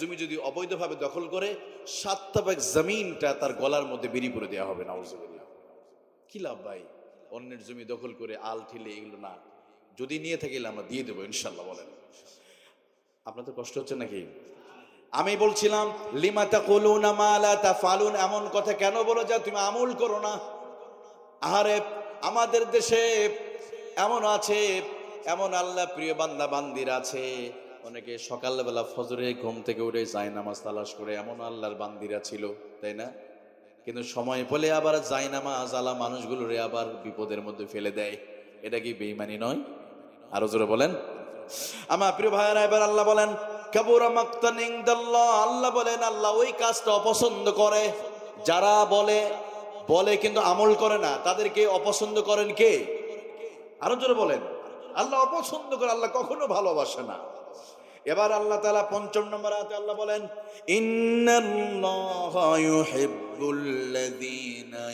জমি যদি অবৈধভাবে দখল করে, 7 ভাগ জমিনটা তার গলার মধ্যে বেরি করে দেওয়া হবে। নাউজুবিল্লাহ। কি লাভ ভাই, অন্যের জমি দখল করে আল ঠিলে, এগুলো না। যদি নিয়ে থাকিলে আমরা দিয়ে দেবো ইনশাল্লাহ। বলেন, আপনার তো কষ্ট হচ্ছে নাকি? আমি বলছিলাম, লিমা তাকুলুনা মা লা তাফআলুন, এমন কথা কেন বলো যা তুমি আমল করো না? আহারে, আমাদের দেশে এমন আছে, এমন আল্লাহ প্রিয় বান্দা বান্দির আছে, অনেকে সকালবেলা ফজরে ঘুম থেকে উঠে যায় নামাজ তালাশ করে, এমন আল্লাহর বান্দিরা ছিল, তাই না? কিন্তু সময় পেলে আবার জায়নামাজ আলা মানুষগুলোরে আবার বিপদের মধ্যে ফেলে দেয়। এটা কি বেঈমানি নয়? আরো জোরে বলেন। আমার প্রিয় ভাইয়েরা, এবার আল্লাহ বলেন কাবুরা মাকতান ইনদাল্লাহ, আল্লাহ বলেন আল্লাহ ওই কাজটা অপছন্দ করে, যারা বলে কিন্তু আমল করে না, তাদেরকে অপছন্দ করেন কে? আরো জোরে বলেন। আল্লাহ অপছন্দ করে, আল্লাহ কখনো ভালোবাসে না। এবার আল্লাহ তাআলা ৫ম নম্বর আয়াতে আল্লাহ বলেন, ইন্নাল্লাহা ইউহিব্বুল্লাযীনা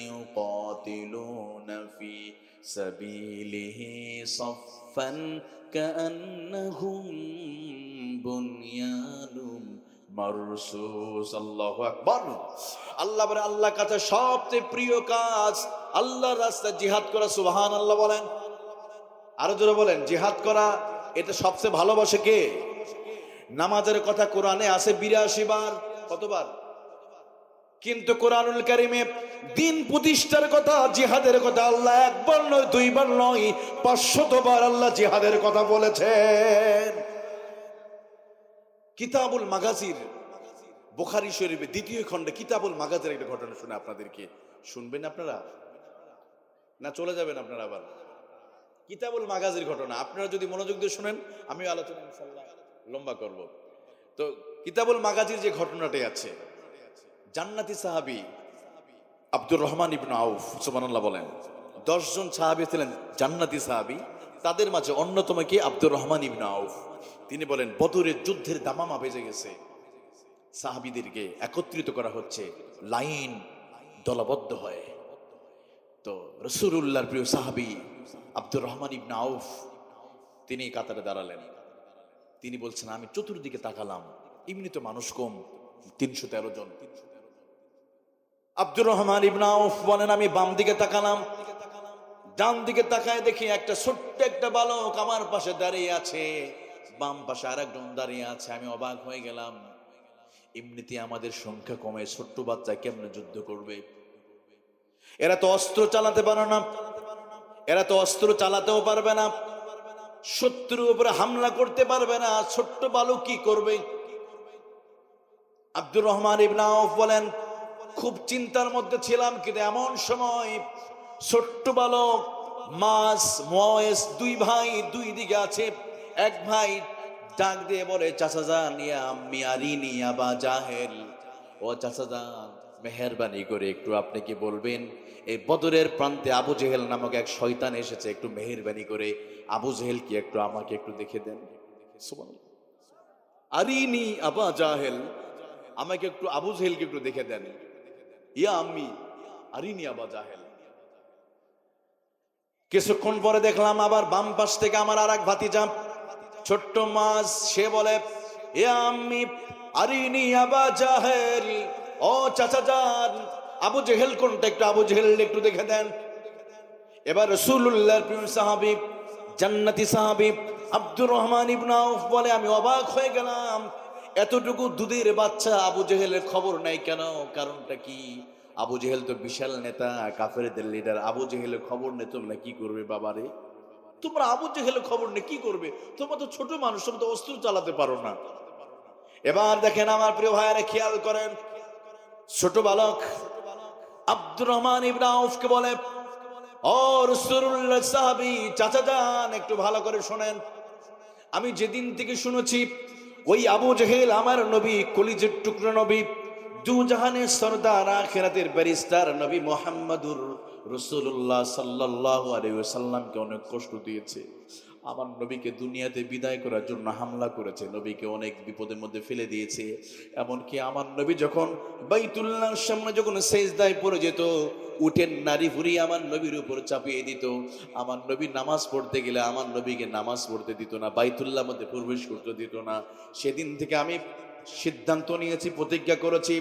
ইউকাতিলুনা ফি সাবিলিহি সাফফান কাআন্নাহুম বুনয়ানুম মারসুস। আল্লাহু আকবার। আল্লাহ বলে, আল্লাহর কাছে সবচেয়ে প্রিয় কাজ আল্লাহর রাস্তায় জিহাদ করা। সুবহানাল্লাহ বলেন। আরো জোরে বলেন। জিহাদ করা এটা সবচেয়ে ভালোবাসে কে? নামাজের কথা কোরআনে আছে ৮২ বার। কতবার? কিন্তু কোরআনুল কারীমে দিন প্রতিষ্ঠার কথা, জিহাদের কথা আল্লাহ একবার নয়, দুইবার নয়, ৫০০ বার আল্লাহ জিহাদের কথা বলেছেন। কিতাবুল মাগাজির, বুখারী শরীফে ২য় খণ্ডে কিতাবুল মাগাজির একটা ঘটনা শুনে আপনাদেরকে, শুনবেন আপনারা না চলে যাবেন আপনারা? আবার কিতাবুল মাগাজির ঘটনা আপনারা যদি মনোযোগ দিয়ে শুনেন, আমিও আলোচনা ইনশাআল্লাহ লম্বা করব। তো কিতাবুল মাগাজির যে ঘটনাটাই আছে, জান্নাতি সাহাবী আব্দুর রহমান ইবনে আউফ, সুবহানাল্লাহ বলেন। ১০ জন সাহাবী ছিলেন জান্নাতি সাহাবী, তাদের মাঝে অন্যতম কি? আব্দুর রহমান ইবনে আউফ। তিনি বলেন, বদরের যুদ্ধের দামামা বেজে গেছে, সাহাবীদেরকে একত্রিত করা হচ্ছে, লাইন দলবদ্ধ হয়। তো রাসূলুল্লাহর প্রিয় সাহাবী আব্দুর রহমান ইবনে আউফ তিনি কাতারে দাঁড়ালেন। তিনি বলছেন, আমি চতুর্দিকে তাকালাম, এমনি তো মানুষ কম, ৩১৩ জন। আব্দুর রহমান ইবনে আউফ বলেন, আমি বাম দিকে তাকালাম, ডান দিকে তাকায় দেখি একটা ছোট্ট একটা বালক আমার পাশে দাঁড়িয়ে আছে, বাম পাশে আরেকজন দাঁড়িয়ে আছে। আমি অবাক হয়ে গেলাম, এমনিতে আমাদের সংখ্যা কমে, ছোট্ট বাচ্চা কেমনে যুদ্ধ করবে? এরা তো অস্ত্র চালাতে পারে না, এরা তো অস্ত্র চালাতেও পারবে না, শত্রুর উপরে হামলা করতে পারবে না, ছোট্ট বালক কি করবে? আব্দুর রহমান ইবনে আউফ বলেন, খুব চিন্তার মধ্যে ছিলাম, কিন্তু এমন সময় ছোট্ট বালক মাস ময়েস, ২ ভাই ২ দিকে আছে। এক ভাই ডাক দিয়ে বলে, চাচা যান, ইয়া আম্মি আরিনি আবা জাহেল, ও চাচা যান, মেহেরবানি করে একটু আপনি কি বলবেন, এই বদরের প্রান্তে আবু জেহেল নামক এক শয়তান এসেছে, একটু মেহেরবানি করে আবু জেহেল কি একটু আমাকে একটু দেখে দেন। সুবহানাল্লাহ। আরিনি আবা জাহেল, আমাকে একটু আবু জেহেলকে একটু দেখে দেন। ইয়া আম্মি আরিনি আবা জাহেল। কিছুক্ষণ পরে দেখলাম আবার বাম পাশ থেকে আমার আর এক ভাতিজা ছোট্ট মাছ, সে বলে ইয়া আম্মি আরিনি আবা জাহেল, ও চাচা যান আবু জেহেল কোনটা, একটু আবু জেহেল একটু দেখে দেন। এবার রাসূলুল্লাহর প্রিয় সাহাবী জান্নাতি সাহাবী আব্দুর রহমান ইবনে আউফ বলে, আমি অবাক হয়ে গেলাম, এতটুকু দুধের বাচ্চা আবু জেহেলের খবর নাই কেন? কারণটা কি? আবু জেহেল তো বিশাল নেতা, কাফেরদের লিডার। আবু জেহেলের খবর নেই তোমরা কি করবে বাবারে? তোমরা আবু জেহেলের খবর নেই কি করবে? তোমরা তো ছোট মানুষ, তোমরা তো অস্ত্র চালাতে পারো না। এবার দেখেন আমার প্রিয় ভাইয়েরা, খেয়াল করেন, ছোট বালক আব্দুর রহমান ইবনে আউফকে বলে, ও রাসূলুল্লাহ সাহাবী চাচা যান একটু ভালো করে শোনেন, আমি যেদিন থেকে শুনেছি ওই আবু জেহেল আমার নবী, কলিজের টুকরা নবী, দু জাহানের সরদার, আখিরাতের ব্যারিস্টার নবী মুহাম্মদুর রাসূলুল্লাহ সাল্লাল্লাহু আলাইহি ওয়াসাল্লামকে অনেক কষ্ট দিয়েছে। আমার নবীকে দুনিয়াতে বিদায় করার জন্য হামলা করেছে, নবীকে অনেক বিপদের মধ্যে ফেলে দিয়েছে। এমনকি আমার নবী যখন বাইতুল্লাহর সামনে যখন সেজদায় পড়ে যেত, উটের নারী ভুরি আমার নবীর উপর চাপিয়ে দিত। আমার নবী নামাজ পড়তে গেলে আমার নবীকে নামাজ পড়তে দিত না, বাইতুল্লাহর মধ্যে প্রবেশ করতে দিত না। সেদিন থেকে আমি সিদ্ধান্ত নিয়েছি, প্রতিজ্ঞা করেছি,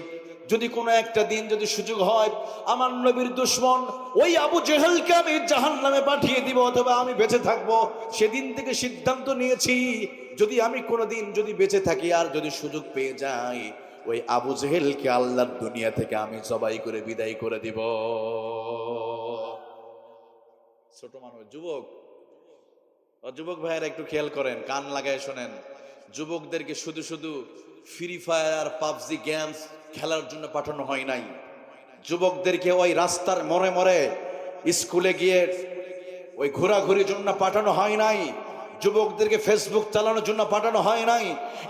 যদি কোনো একটা দিন যদি সুযোগ হয় আমার নবীর দুশমন ওই আবু জেহেলকে আমি জাহান্নামে পাঠিয়ে দিব অথবা আমি বেঁচে থাকবো। সেদিন থেকে সিদ্ধান্ত নিয়েছি, যদি আমি কোনোদিন যদি বেঁচে থাকি আর যদি সুযোগ পেয়ে যাই, ওই আবু জেহেলকে আল্লাহর দুনিয়া থেকে আমি জবাই করে বিদায় করে দিব। ছোট মানুষ, যুবক, যুবক ভাইয়েরা একটু খেয়াল করেন, কান লাগায় শোনেন। যুবকদেরকে শুধু শুধু ফ্রি ফায়ার পাবজি গেমস খেলার জন্য পাঠানো হয় নাই। যুবকদেরকে ওই রাস্তার মোড়ে মোড়ে স্কুলে গিয়ে ওই ঘোরাঘুরির জন্য পাঠানো হয় নাই। যুবকদেরকে ফেসবুক চালানোর জন্য পাঠানো হয় নাই।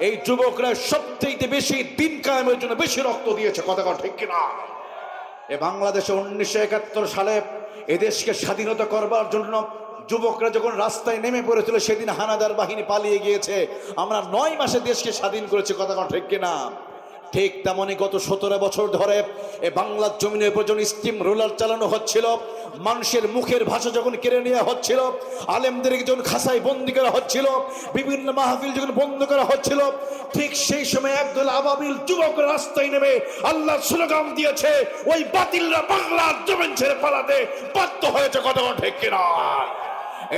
এই যুবকরা সবচেয়ে বেশি দিন কায়েমের জন্য বেশি রক্ত দিয়েছে, কথা ঠিক কিনা? এ বাংলাদেশে 1971 সালে এদেশকে স্বাধীনতা করবার জন্য যুবকরা যখন রাস্তায় নেমে পড়েছিল, সেদিন হানাদার বাহিনী পালিয়ে গিয়েছে। আমরা 9 মাসে দেশকে স্বাধীন করেছি, কথা ঠিক কিনা? ঠিক তেমনি গত 17 বছর ধরে এ বাংলার জমিনের উপর যখন স্টিম রোলার চালানো হচ্ছিল, মানুষের মুখের ভাষা যখন কেড়ে নেওয়া হচ্ছিল, আলেমদেরকে যখন খাসায় বন্দি করা হচ্ছিল, বিভিন্ন মাহফিল যখন বন্ধ করা হচ্ছিল, ঠিক সেই সময় একদল আবাবিল যুবক রাস্তায় নেমে আল্লাহর স্লোগান দিয়েছে, ওই বাতিলরা বাংলার জমিন ছেড়ে পালাতে বাধ্য হয়েছে, কথা ঠিক কিনা?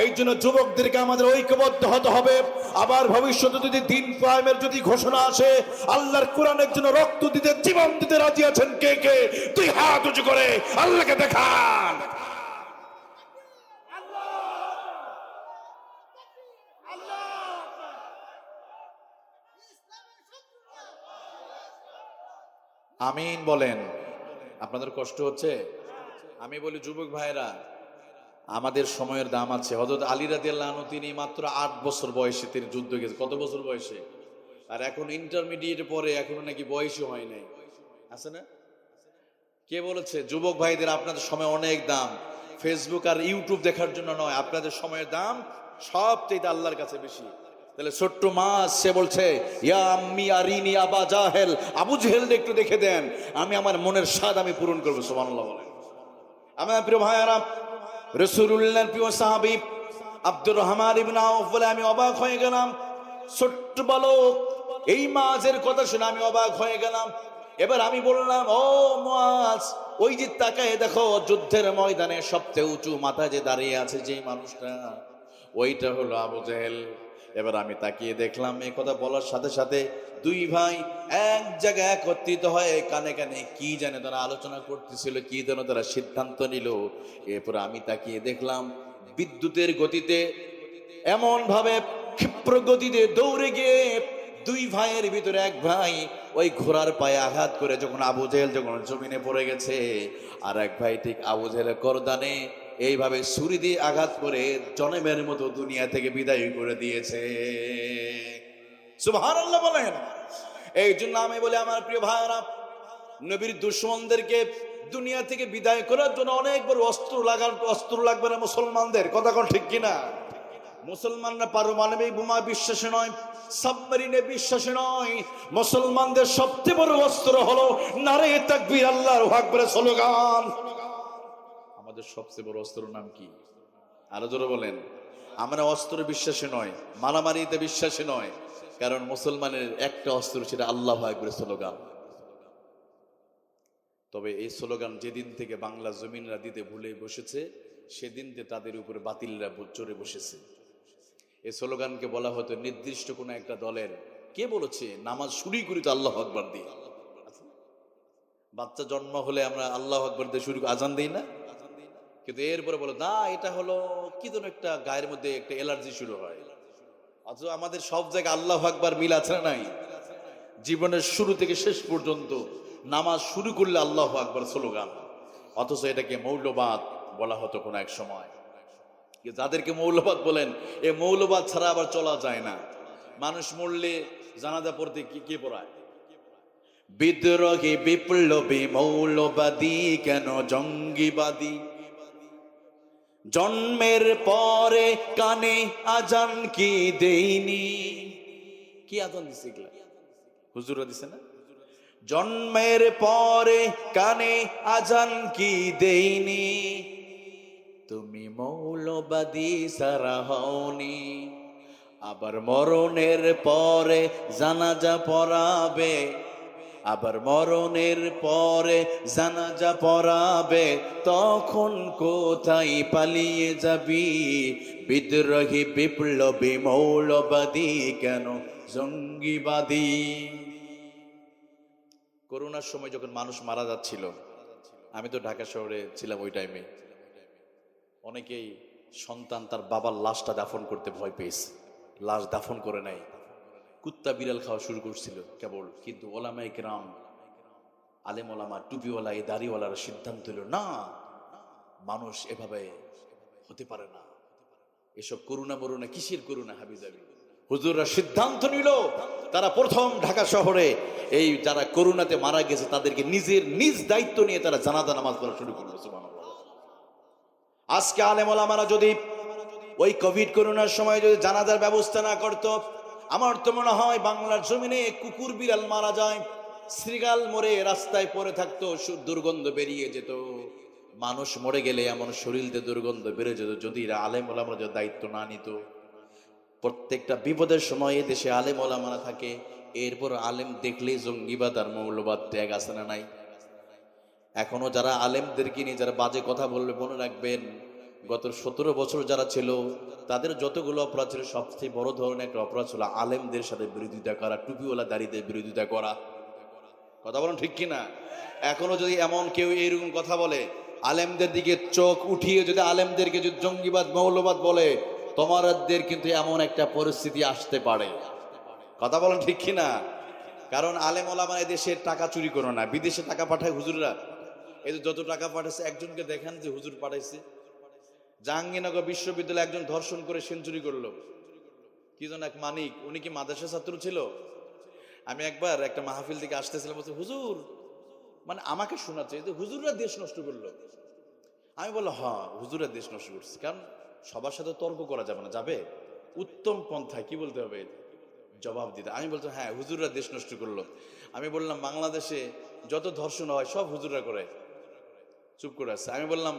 এই জন্য যুবকদেরকে আমাদের ঐক্যবদ্ধ হতে হবে। আবার ভবিষ্যতে যদি দিন কায়েমের যদি ঘোষণা আসে, আল্লাহর কোরআনের জন্য রক্ত দিতে জীবন দিতে রাজি আছেন কে কে? তুই হাত উঁচু করে আল্লাহকে দেখান। আমিন বলেন। আপনাদের কষ্ট হচ্ছে? আমি বলি যুবক ভাইরা, আমাদের সময়ের দাম আছে। হযরত আলী রাদিয়াল্লাহু আনহু তিনি মাত্র 8 বছর বয়সে তিনি যুদ্ধ গেছে। কত বছর বয়সে? আর এখন ইন্টারমিডিয়েট পরে এখনো নাকি বয়সই হয় নাই, আছে না? কে বলেছে? যুবক ভাইদের আপনাদের সময় অনেক দাম। ফেসবুক আর ইউটিউব দেখার জন্য নয়, আপনাদের সময়ের দাম সবচেয়ে আল্লাহর কাছে বেশি। তাহলে ছোট্ট মাছ সে বলছে, ইয়া আম্মি আরিনি আবা জাহেল, আবু জেহেল একটু দেখে দেন, আমি আমার মনের স্বাদ আমি পূরণ করবো। সুবহানাল্লাহ বলেন। আমার প্রিয় ভাইয়ারা, রাসূলুল্লাহর প্রিয় সাহাবী আব্দুর রহমান ইবনে আউফ বলে, আমি অবাক হয়ে গেলাম, ছোট্ট বালক এই মাছের কথা শুনে আমি অবাক হয়ে গেলাম। এবার আমি বললাম, ও মুআজ, ওই যে তাকায় দেখো, যুদ্ধের ময়দানে সবচেয়ে উঁচু মাথা যে দাঁড়িয়ে আছে যে মানুষটা, ওইটা হলো আবু জেহেল। এবার আমি তাকিয়ে দেখলাম, এই কথা বলার সাথে সাথে দুই ভাই এক জায়গায় একত্রিত হয়ে কানে কানে কি জানে তারা আলোচনা করতেছিল, কি যেন তারা সিদ্ধান্ত নিল। এরপর আমি তাকিয়ে দেখলাম, বিদ্যুতের গতিতে এমন ভাবে ক্ষিপ্র গতিতে দৌড়ে গিয়ে দুই ভাইয়ের ভিতরে এক ভাই ওই ঘোড়ার পায়ে আঘাত করে যখন আবু জেহেল যখন জমিনে পড়ে গেছে, আর এক ভাই ঠিক আবু জেহেলের গর্দানে এইভাবে ছুরি দিয়ে আঘাত করে জনমের মতো দুনিয়া থেকে বিদায় করে দিয়েছে। সুবহানাল্লাহ বলেন। এই জন্য আমি বলি, আমার প্রিয় ভাইরা, নবীর দুশমনদেরকে দুনিয়া থেকে বিদায় করার জন্য অনেক বড় অস্ত্র লাগবে না মুসলমানদের, কথা কোন ঠিক কিনা? মুসলমানরা পারমাণবিক বোমা বিশ্বাসী নয়, সাবমেরিনে বিশ্বাসী নয়। মুসলমানদের সবচেয়ে বড় অস্ত্র হলো নারে তাকবীর, আল্লাহু আকবার স্লোগান। আমাদের সবচেয়ে বড় অস্ত্রের নাম কি? আরো জোরে বলেন। আমরা অস্ত্র বিশ্বাসী নয়, মারামারিতে বিশ্বাসী নয়, কারণ মুসলমানের একটা অস্ত্র, সেটা আল্লাহু আকবার স্লোগান। তবে এই স্লোগান যেদিন থেকে বাংলা জমিনরা দিতে ভুলে বসেছে, সেদিন থেকে তাদের উপরে বাতিলরা চড়ে বসেছে। এই স্লোগানকে বলা হতো নির্দিষ্ট কোন একটা দলের। কে বলেছে? নামাজ শুরুই করি তো আল্লাহু আকবার দিয়ে। বাচ্চা জন্ম হলে আমরা আল্লাহু আকবার দিয়ে শুরু, আজান দিই না? কিন্তু এরপরে বলো না, এটা হলো কি যেন একটা গায়ের মধ্যে একটা অ্যালার্জি শুরু হয়। অথচ আমাদের সব জায়গায় আল্লাহু আকবার মিল আছে না নাই? জীবনের শুরু থেকে শেষ পর্যন্ত নামাজ শুরু করলে আল্লাহু আকবার স্লোগান। অথচ এটাকে মৌলবাদ বলা হতো কোন এক সময়। যাদেরকে মৌলবাদ বলেন, এই মৌলবাদ ছাড়া আবার চলা যায় না। মানুষ মরলে জানাজা পড়তে কে পড়ায়? বিদ্রোহী বিপ্লবী মৌলবাদী কেন জঙ্গিবাদী, জন্মের পরে কানে আজান কি দেইনি। কি আজান দিছে এগুলা? হুজুররা দিছে না? জন্মের পরে কানে আজান কি দেইনি, তুমি মৌলবাদী সারা হওনি। আবার মরণের পরে জানাজা পড়াবে, আবার মরণের পরে জানাজা পড়াবে, তখন কোথায় পালিয়ে যাবি? বিদ্রোহী বিপ্লবী মৌলবাদী কেন জঙ্গিবাদী। করোনার সময় যখন মানুষ মারা যাচ্ছিল, আমি তো ঢাকা শহরে ছিলাম ওই টাইমে, অনেকেই সন্তান তার বাবার লাশটা দাফন করতে ভয় পেয়েছে, লাশ দাফন করে নাই, কুত্তা বিড়াল খাওয়া শুরু করছিল কেবল। কিন্তু ওলামায়ে কেরাম, আলেম ওলামা, টুপিওয়ালা, এই দাড়িওয়ালারা সিদ্ধান্ত হলো না, মানুষ এভাবে হতে পারে না, এসব করুণা মরুণা কিসের করুণা হাবিজাবি। হুজুররা সিদ্ধান্ত নিল, তারা প্রথম ঢাকা শহরে এই যারা করোনাতে মারা গেছে তাদেরকে নিজের নিজ দায়িত্ব নিয়ে তারা জানাজা নামাজ পড়া শুরু করলো। সুবহানাল্লাহ। আজকে আলেম ওলামারা যদি ওই কোভিড করোনার সময় যদি জানাজার ব্যবস্থা না করত, আমার তো মনে হয় বাংলার জমিনে কুকুর বিড়াল মারা যায়, শ্রীগাল মরে রাস্তায় পড়ে থাকতো, দুর্গন্ধ বেরিয়ে যেত। মানুষ মরে গেলে এমন শরীরতে দুর্গন্ধ বেড়ে যেত যদি এরা আলেম ওলামারা যদি দায়িত্ব না নিত। প্রত্যেকটা বিপদের সময় দেশে আলেম ওলামারা থাকে, এরপর আলেম দেখলেই জঙ্গিবাদ আর মৌলবাদ ট্যাগ আছে না নাই? এখনো যারা আলেমদেরকে নিয়ে যারা বাজে কথা বলবে, মনে রাখবেন গত 17 বছর যারা ছিল তাদের যতগুলো অপরাধ ছিল, সবচেয়ে বড় ধরনের একটা অপরাধ ছিল আলেমদের সাথে বিরোধিতা করা, টুপিওয়ালা দাড়িদের বিরোধিতা করা। কথা বলেন ঠিক কিনা? এখনো যদি এমন কেউ এইরকম কথা বলে, আলেমদের দিকে চোখ উঠিয়ে যদি আলেমদেরকে যদি জঙ্গিবাদ মৌলবাদ বলে, তোমাদের কিন্তু এমন একটা পরিস্থিতি আসতে পারে। কথা বলেন ঠিক কিনা? কারণ আলেম ওলামা দেশের টাকা চুরি করো না, বিদেশে টাকা পাঠায় হুজুররা। এই যে যত টাকা পাঠাচ্ছে, একজনকে দেখেন যে হুজুর পাঠাইছে। জাহাঙ্গীরনগর বিশ্ববিদ্যালয়ে একজন ধর্ষণ করে সেঞ্চুরি করলো, কি যেন এক মানিক, উনি কি মাদ্রাসা ছাত্র ছিল? আমি একবার একটা মাহফিল থেকে আসতেছিলাম, বলছে হুজুর, মানে আমাকে শোনাচ্ছে যে হুজুররা দেশ নষ্ট করলো। আমি বললাম হ্যাঁ, হুজুররা দেশ নষ্ট করছে। কারণ সবার সাথে তর্ক করা যাবে না, যাবে উত্তম পন্থায় কি বলতে হবে, জবাব দিতে। আমি বলতাম হ্যাঁ, হুজুররা দেশ নষ্ট করলো। আমি বললাম বাংলাদেশে যত ধর্ষণ হয় সব হুজুররা করে। চুপ করে আছে। আমি বললাম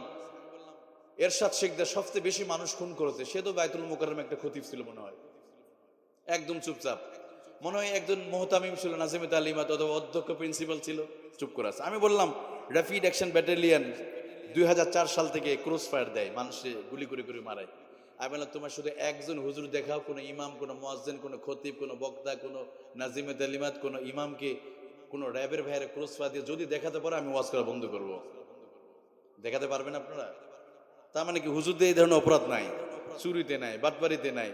এরশাদ শেখদের সবচেয়ে বেশি মানুষ খুন করেছে, সে তো বাইতুল মোকাররমে একটা খতিব ছিল মনে হয়, একদম চুপচাপ। মনে হয় একজন মোহতামিম ছিল, নাজিমে তালিমাত অথবা অধ্যক্ষ প্রিন্সিপাল ছিল, চুপ করে আছে। আমি বললাম র্যাপিড অ্যাকশন ব্যাটালিয়ন 2004 সাল থেকে ক্রস ফায়ার দেয়, মানুষে গুলি করে করে মারায়। আমি বললাম তোমার শুধু একজন হুজুর দেখাও, কোনো ইমাম, কোনো মুয়াজ্জিন, কোনো খতিব, কোনো বক্তা, কোনো নাজিমে তালিমাত, কোনো ইমামকে কোনো র্যাবের ভাইয়ের ক্রস ফায়ার দিয়ে যদি দেখাতে পারে, আমি ওয়াজ করা বন্ধ করব। দেখাতে পারবেন আপনারা? তার মানে কি হুজুরদের এই ধরনের অপরাধ নাই, চুরিতে নাই, বাটবাড়িতে নাই,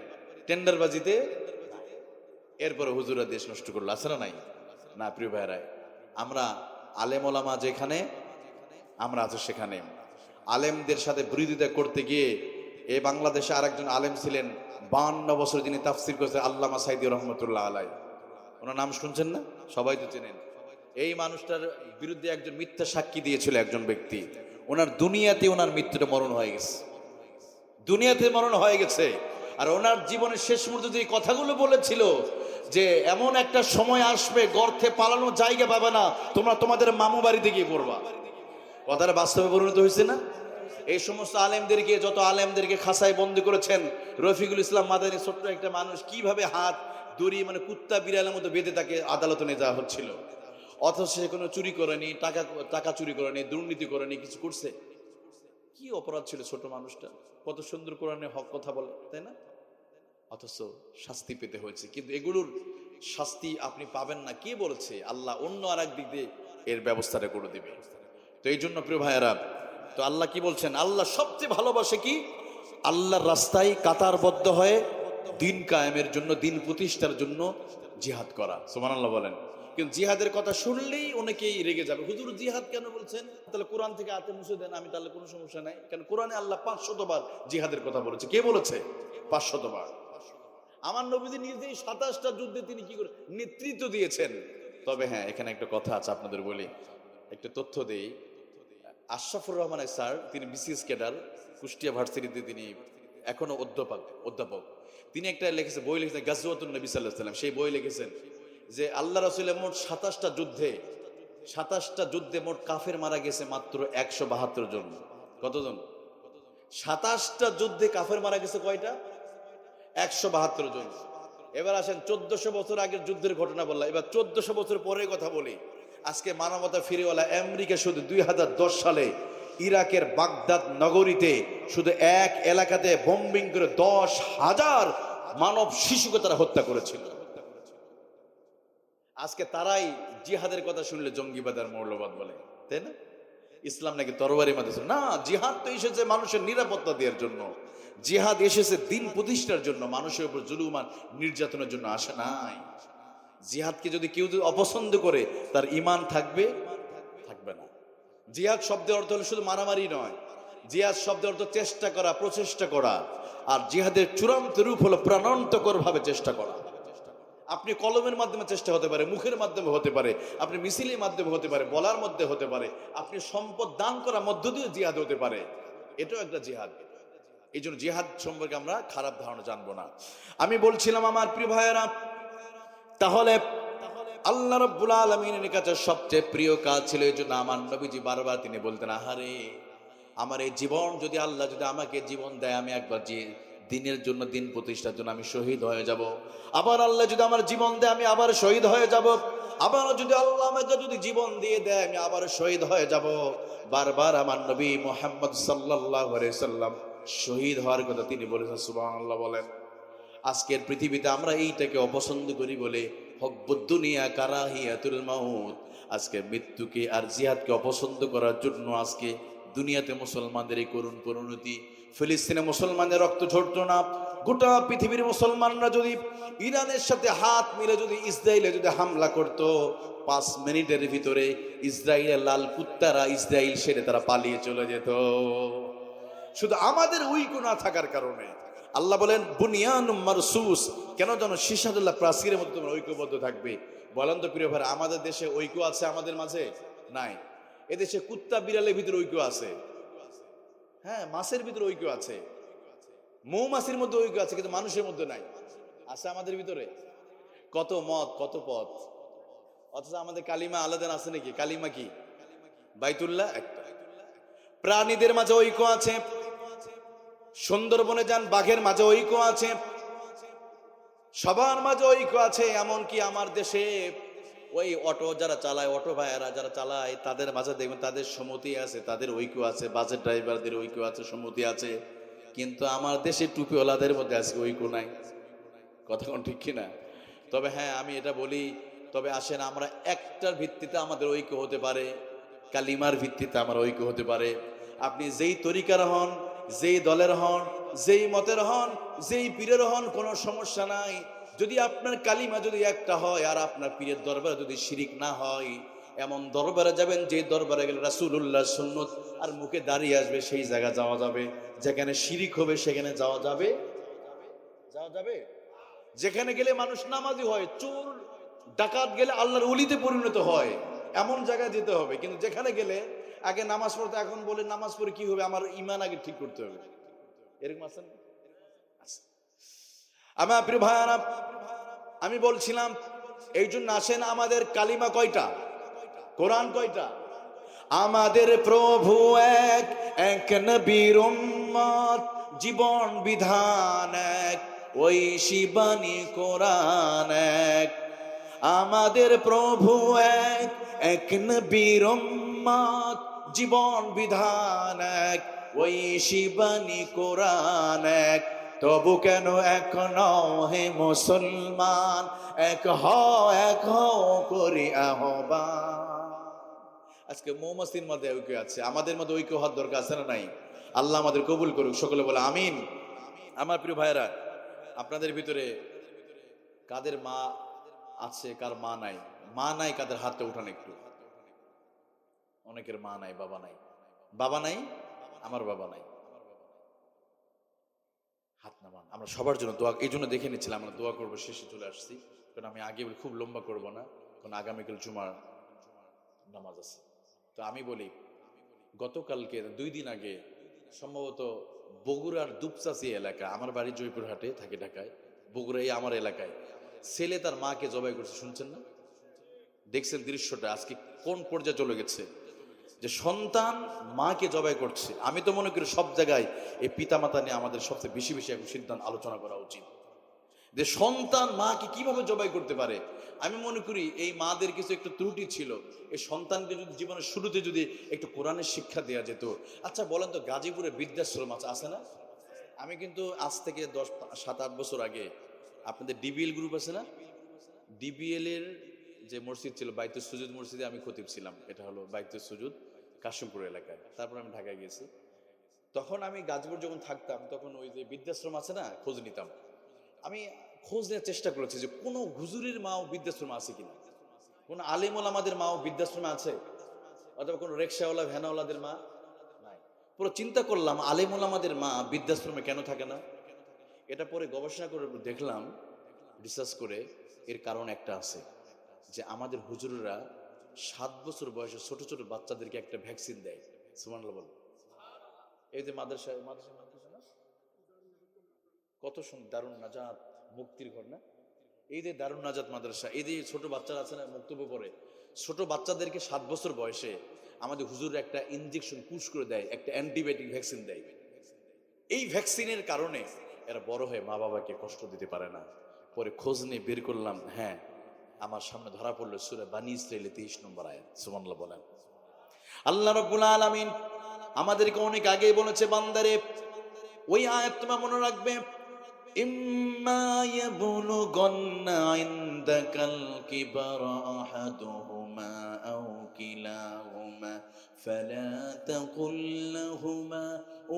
টেন্ডারবাজিতে। এরপরে হুজুরা দেশ নষ্ট করলো, আছে না নাই? না প্রিয় ভাইরাই, আমরা আলেম ওলামা যেখানে আমরা আছি সেখানে আলেমদের সাথে বিরোধিতা করতে গিয়ে এই বাংলাদেশে আরেকজন আলেম ছিলেন, 52 বছর যিনি তাফসীর করেছেন, আল্লামা সাইদী রহমতুল্লাহ আলাই। ওনার নাম শুনছেন না? সবাই তো চেনেন। এই মানুষটার বিরুদ্ধে একজন মিথ্যা সাক্ষী দিয়েছিল একজন ব্যক্তি, ওনার দুনিয়াতে ওনার মৃত্যুটা মরণ হয়ে গেছে, দুনিয়াতে মরণ হয়ে গেছে। আর ওনার জীবনের শেষ মুহূর্তে যে কথাগুলো বলেছিল যে এমন একটা সময় আসবে গর্তে পালানোর জায়গা পাবে না, তোমরা তোমাদের মামু বাড়িতে গিয়ে পড়বা। কথাটা বাস্তবে পরিণত হয়েছে না? এই সমস্ত আলেমদেরকে, যত আলেমদেরকে খাসায় বন্দী করেছেন, রফিকুল ইসলাম মাদানী ছোট্ট একটা মানুষ কিভাবে হাত দড়ি মানে কুত্তা বিড়ালের মতো বেঁধে তাকে আদালতে নিয়ে যাওয়া হচ্ছিল, অথচ সে কোনো চুরি করেনি, টাকা চুরি করেনি, দুর্নীতি করেনি, কিছু করছে? কি অপরাধ ছিল ছোট মানুষটা? কত সুন্দর কোরআনে হক কথা বলে, তাই না? অথচ শাস্তি পেতে হয়েছে। কিন্তু এগুলোর শাস্তি আপনি পাবেন না, কে বলেছে? আল্লাহ অন্য আর এক দিক দিয়ে এর ব্যবস্থাটা করে দিবে। তো এই জন্য প্রিয় ভাইয়েরা, তো আল্লাহ কি বলছেন? আল্লাহ সবচেয়ে ভালোবাসে কি? আল্লাহর রাস্তায় কাতারবদ্ধ হয়ে দিন কায়েমের জন্য, দিন প্রতিষ্ঠার জন্য জিহাদ করা। সুবহানাল্লাহ বলেন। কিন্তু জিহাদের কথা শুনলেই অনেকেই রেগে যাবে, হুজুর জিহাদ কেন বলছেন? তাহলে কোরআন থেকে আয়াতে মুছে দেন, আমি তাহলে কোনো সমস্যা নাই। কারণ কোরআনে আল্লাহ 500 বার জিহাদের কথা বলেছে। কে বলেছে? 500 বার। আমার নবীজি নিজেই 27টা যুদ্ধে তিনি কি করে নেতৃত্ব দিয়েছেন। তবে হ্যাঁ, এখানে একটা কথা আছে, আপনাদের বলি, একটা তথ্য দেই। আশরাফুর রহমান স্যার, তিনি বিসিএস ক্যাডার, কুষ্টিয়া ভার্সিটিতে তিনি এখনো অধ্যাপক। তিনি একটা লিখেছেন, বই লিখেছেন গাজওয়াতুন নবী সাল্লাল্লাহু আলাইহি ওয়াসাল্লাম। সেই বই লিখেছেন যে আল্লাহ রাসূলের মোট 27টা যুদ্ধে মোট কাফের মারা গেছে মাত্র 172 জন। কতজন? 27টা যুদ্ধে কাফের মারা গেছে কয়টা? 172 জন। এবার আসেন 1400 বছর আগের যুদ্ধের ঘটনা বললাম, এবার 1400 বছর পরের কথা বলি। আজকে মানবতা ফিরেওয়ালা আমেরিকা শুধু 2010 সালে ইরাকের বাগদাদ নগরীতে শুধু এক এলাকাতে বোম্বিং করে 10,000 মানব শিশুকে তারা হত্যা করেছিল। আজকে তারাই জিহাদের কথা শুনলে জঙ্গিবাদ আর মৌলবাদ বলে, তাই না? ইসলাম নাকি তরবারি মারতেছে না। জিহাদ তো এসেছে মানুষের নিরাপত্তা দেওয়ার জন্য, জিহাদ এসেছে দিন প্রতিষ্ঠার জন্য, মানুষের উপর জুলুম আর নির্যাতনের জন্য আসে নাই। জিহাদকে যদি কেউ অপছন্দ করে, তার ঈমান থাকবে না। জিহাদ শব্দের অর্থ হলো শুধু মারামারি নয়, জিহাদ শব্দের অর্থ চেষ্টা করা, প্রচেষ্টা করা। আর জিহাদের চূড়ান্ত রূপ হলো প্রাণান্তকর ভাবে চেষ্টা করা। আপনি কলমের মাধ্যমে চেষ্টা হতে পারে, মুখের মাধ্যমে হতে পারে, আপনি মিছিলের মাধ্যমে হতে পারে, বলার মধ্যে হতে পারে, আপনি সম্পদ দান করার মধ্য দিয়ে জিহাদ হতে পারে। এটাও একটা জিহাদ। এই জন্য জিহাদ সম্পর্কে আমরা খারাপ ধারণা জানবো না। আমি বলছিলাম আমার প্রিয় ভাইয়েরা, তাহলে আল্লাহ রাব্বুল আলামিনের কাছে সবচেয়ে প্রিয় কাজ ছিল, এই জন্য আমার নবীজি বারবার তিনি বলতেন, আহারে আমার এই জীবন যদি আল্লাহ যদি আমাকে জীবন দেয়, আমি একবার দিনের জন্য, দিন প্রতিষ্ঠার জন্য আমি শহীদ হয়ে যাব। আবার আল্লাহ যদি আমার জীবন দেয়, আমি আবার শহীদ হয়ে যাব। আবার যদি আল্লাহ আমাকে যদি জীবন দিয়ে দেয়, আমি আবার শহীদ হয়ে যাব। বারবার আমার নবী মুহাম্মদ সাল্লাল্লাহু আলাইহি সাল্লাম শহীদ হওয়ার কথা তিনি বলেছেন। সুবহানাল্লাহ বলেন। আজকের পৃথিবীতে আমরা এইটাকে অপছন্দ করি বলে, হব্বুদ দুনিয়া কারাহিয়াতুল মাউত, আজকে মৃত্যুকে আর জিহাদকে অপছন্দ করার জন্য আজকে দুনিয়াতে মুসলমানদের এই করুণ পরিণতি। ফিলিস্তিনে মুসলমানদের রক্ত ঝরতো না, গোটা পৃথিবীর মুসলমানরা যদি ইরানের সাথে হাত মিলে যদি ইসরায়েলে যদি হামলা করত, 5 মিনিটের ভিতরে ইসরায়েলের লাল কুত্তারা ইসরায়েল ছেড়ে তারা পালিয়ে চলে যেত। শুধু আমাদের ঐক্য না থাকার কারণে। আল্লাহ বলেন বুনিয়ানুম মারসুস, কেন যেন শীষাদুল্লাহ প্রাচীরের মধ্যে তোমরা ঐক্যবদ্ধ থাকবে। বলেন তো প্রিয় ভাই, আমাদের দেশে ঐক্য আছে? আমাদের মাঝে নাই। এদেশে কুত্তা বিড়ালের ভিতরে ঐক্য আছে, হ্যাঁ, মাছের ভিতরে ঐক্য আছে, মৌমাছির মধ্যে ঐক্য আছে, কিন্তু মানুষের মধ্যে নাই। আছে আমাদের ভিতরে? কত মত, কত পথ, অথচ আমাদের কালিমা আলাদা আছে নাকি? কালিমা কি? বাইতুল্লাহ একটা। প্রাণীদের মাঝে ঐক্য আছে, সুন্দরবনে যান, বাঘের মাঝে ঐক্য আছে, সবার মাঝে ঐক্য আছে। এমনকি আমার দেশে ওই অটো যারা চালায়, অটো ভাইয়েরা যারা চালায়, তাদের মাঝে দেখবেন তাদের সম্মতি আছে, তাদের ঐক্য আছে, বাসের ড্রাইভারদের ঐক্য আছে, সম্মতি আছে। কিন্তু আমার দেশে টুপিওয়ালাদের মধ্যে আজকে ঐক্য নাই। কথা কোন ঠিক কিনা? তবে হ্যাঁ, আমি এটা বলি, তবে আসেন আমরা একটার ভিত্তিতে আমাদের ঐক্য হতে পারে, কালিমার ভিত্তিতে আমার ঐক্য হতে পারে। আপনি যেই তরিকার হন, যেই দলের হন, যেই মতের হন, যেই পীরের হন, কোনো সমস্যা নাই। যদি আপনার কালিমা যদি একটা হয় আর আপনার পীরের দরবারে যদি শিরিক না হয়, এমন দরবারে যাবেন যে দরবারে গেলে রাসূলুল্লাহ সুন্নত আর মুখে দাঁড়িয়ে আসবে, সেই জায়গা যাওয়া যাবে। যেখানে শিরিক হবে সেখানে যাওয়া যাবে? যেখানে গেলে মানুষ নামাজি হয়, চোর ডাকাত গেলে আল্লাহর ওলিতে পরিণত হয়, এমন জায়গায় যেতে হবে। কিন্তু যেখানে গেলে আগে নামাজ পড়তে, এখন বলে নামাজ পড়ে কি হবে, আমার ঈমান আগে ঠিক করতে হবে, এরকম আছে না? আমার প্রিয় ভাইয়ারা, আমি বলছিলাম এই জন্য আসেন, আমাদের কালিমা কয়টা, কোরআন কয়টা? আমাদের প্রভু এক, এক নবীর উম্মত, জীবন বিধান এক, ওই শিবানী কোরআন এক। আমাদের প্রভু এক, এক নবীর উম্মত, জীবন বিধান এক, ওই শিবানী কোরআন এক। তবু কেন এক নও হে মুসলমান, এক হও করি আহ্বান। আজকে মৌমাছির মধ্যে ঐক্য আছে, আমাদের মধ্যে ঐক্য হওয়ার দরকার আছে না নাই? আল্লাহ আমাদের কবুল করুক, সকলে বলে আমিন। আমার প্রিয় ভাইরা, আপনাদের ভিতরে কাদের মা আছে, কার মা নাই? মা নাই কাদের হাতে উঠান একটু। অনেকের মা নাই, বাবা নাই। বাবা নাই, আমার বাবা নাই, হাত নামান। আমরা সবার জন্য দোয়া, এই জন্য দেখে নিচ্ছিলাম, আমরা দোয়া করবো, শেষে চলে আসছি। কারণ আমি আগে বলি খুব লম্বা করব না, কারণ আগামীকাল জুমার নামাজ আছে। তো আমি বলি, গতকালকে 2 দিন আগে সম্ভবত বগুড়ার দুপচাচি এলাকা, আমার বাড়ি জয়পুরহাটে, থাকি ঢাকায়, বগুড়াই আমার এলাকায়, ছেলে তার মাকে জবাই করছে। শুনছেন না? দেখছেন দৃশ্যটা আজকে কোন পর্যায়ে চলে গেছে, যে সন্তান মাকে জবাই করছে। আমি তো মনে করি সব জায়গায় এই পিতামাতা নিয়ে আমাদের সবচেয়ে বেশি বেশি এখন সিদ্ধান্ত আলোচনা করা উচিত, যে সন্তান মাকে কিভাবে জবাই করতে পারে। আমি মনে করি এই মাদের কিছু একটু ত্রুটি ছিল, এই সন্তানকে যদি জীবনের শুরুতে যদি একটু কোরআনের শিক্ষা দেওয়া যেত। আচ্ছা বলেন তো, গাজীপুরে বৃদ্ধাশ্রম আছে না? আমি কিন্তু আজ থেকে 7-8 বছর আগে, আপনাদের ডিবিএল গ্রুপ আছে না, ডিবিএল এর যে মসজিদ ছিল বাইতুল সুজুদ মসজিদে আমি খতিব ছিলাম। এটা হলো বাইতুল সুজুদ কাশিমপুর এলাকায়। তারপর আমি ঢাকায় গেছি। তখন আমি গাজীপুর যখন থাকতাম, তখন ওই যে বৃদ্ধাশ্রম আছে না, খোঁজ নিতাম। আমি খোঁজ নেওয়ার চেষ্টা করেছি যে কোনো হুজুরের মাও বৃদ্ধাশ্রমে আছে কিনা, কোনো আলেম ওলামাদের মাও বৃদ্ধাশ্রমে আছে, অথবা কোনো রিকশাওয়ালা ভ্যানওয়ালাদের মা নাই। পুরো চিন্তা করলাম আলেম ওলামাদের মা বৃদ্ধাশ্রমে কেন থাকে না। এটা পরে গবেষণা করে দেখলাম, রিসার্চ করে, এর কারণ একটা আছে, যে আমাদের হুজুররা 7 বছর বয়সে ছোট ছোট বাচ্চাদেরকে একটা ভ্যাকসিন দেয়। সুবহানাল্লাহ বল। এই যে মাদ্রাসা না, কত সুন্দর, দারুন নাজাত মুক্তির ঘর না, এই যে দারুন নাজাত মাদ্রাসা, এই যে ছোট বাচ্চারা আছে না মুক্তব্য পড়ে, ছোট বাচ্চাদেরকে 7 বছর বয়সে আমাদের হুজুর একটা ইনজেকশন পুশ করে দেয়, একটা অ্যান্টিবায়োটিক ভ্যাকসিন দেয়। এই ভ্যাকসিনের কারণে এরা বড় হয়ে মা বাবাকে কষ্ট দিতে পারে না। পরে খোঁজ নিয়ে বের করলাম, হ্যাঁ, আমার সামনে ধরা পড়লো সূরা বানী ইসরাঈলের 23 নম্বর আয়াত। সুবহানাল্লাহ বলেন। আল্লাহ রাব্বুল আলামিন আমাদেরকে অনেক আগেই বলেছে, বান্দারে ওই আয়াত তোমরা মনে রাখবে, ইম্মা ইয়াবলুগান্না ইনদাকাল কিবারা আহাদুহুমা আও কিলাহুমা ফালা তাকুল লাহুমা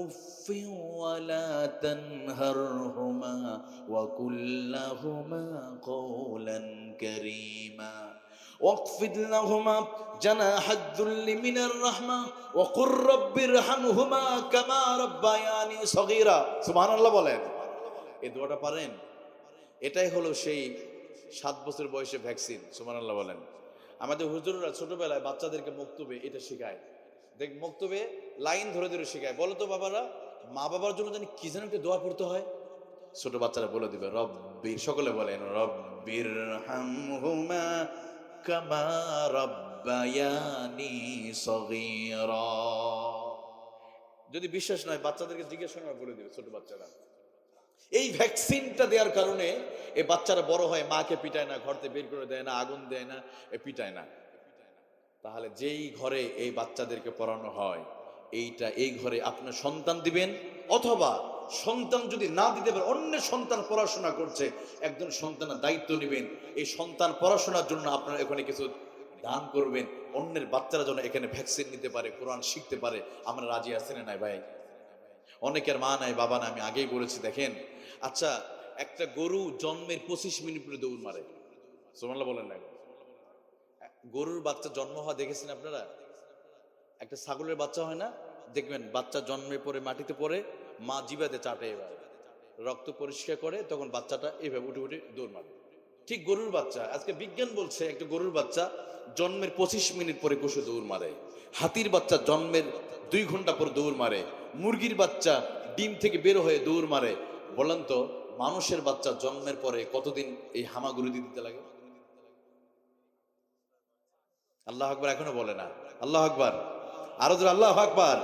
উফফিন ওয়ালা তানহারহুমা ওয়া কুল লাহুমা কওলান কারীমা واخفض لهما جناح الذل من الرحمة وقل رب ارحمهما كما ربياني صغيرا। সুবহানাল্লাহ বলেন। এই দোয়াটা পারেন? এটাই হলো সেই 7 বছর বয়সে ভ্যাকসিন। সুবহানাল্লাহ বলেন। আমাদের হুজুররা ছোটবেলায় বাচ্চাদেরকে মক্তবে এটা শেখায়। দেখ, মক্তবে লাইন ধরে ধরে শেখায়। বলো তো বাবারা, মা বাবার জন্য জানি কি যেন একটা দোয়া পড়তে হয়, ছোট বাচ্চারা বলে দিবে, রব্বির, সকলে বলেন রব্বির হামহুমা কামা রাব্বায়ানি সগীরা। যদি বিশ্বাস নয় বাচ্চাদেরকে জিজ্ঞেস করে বলে দিবে ছোট বাচ্চারা। এই ভ্যাকসিনটা দেওয়ার কারণে এই বাচ্চারা বড় হয়, মাকে পিটায় না, ঘর থেকে বের করে দেয় না, আগুন দেয় না, পিটায় না। তাহলে যেই ঘরে এই বাচ্চাদেরকে পড়ানো হয়, এই ঘরে আপনার সন্তান দিবেন, অথবা সন্তান যদি না দিতে পারে, অন্যের সন্তান পড়াশোনা করছে, একজন সন্তানের দায়িত্ব নেবেন, এই সন্তান পড়াশোনার জন্য আপনারা এখানে কিছু দান করবেন, অন্যের বাচ্চারা যেন এখানে ভ্যাকসিন নিতে পারে, কোরআন শিখতে পারে। আমরা রাজি আছি না নাই ভাই? অনেকের মা নাই, বাবা নাই, আমি আগেই বলেছি। দেখেন, আচ্ছা, একটা গরু জন্মের 25 মিনিট পরে দৌড় মারে। সুবহানাল্লাহ বলেন না? গরুর বাচ্চা জন্ম হওয়া দেখেছেন আপনারা? একটা ছাগলের বাচ্চা হয় না, দেখবেন বাচ্চা জন্মের পরে মাটিতে পড়ে, মা জিবাতে চাটে, এবার রক্ত পরিষ্কার করে, তখন বাচ্চাটা এভাবে উঠে উঠে দৌড় মারে। ঠিক গরুর বাচ্চা, আজকে বিজ্ঞান বলছে একটা গরুর বাচ্চা জন্মের 25 মিনিট পরে কোষে দৌড় মারে, হাতির বাচ্চা জন্মের 2 ঘন্টা পর দৌড় মারে, মুরগির বাচ্চা ডিম থেকে বের হয়ে দৌড় মারে। বলেন তো, মানুষের বাচ্চা জন্মের পরে কতদিন এই হামাগুড়ি দিতে লাগে? আল্লাহ আকবার এখনো বলে না। আল্লাহ আকবার, আরো জোরে আল্লাহ আকবার।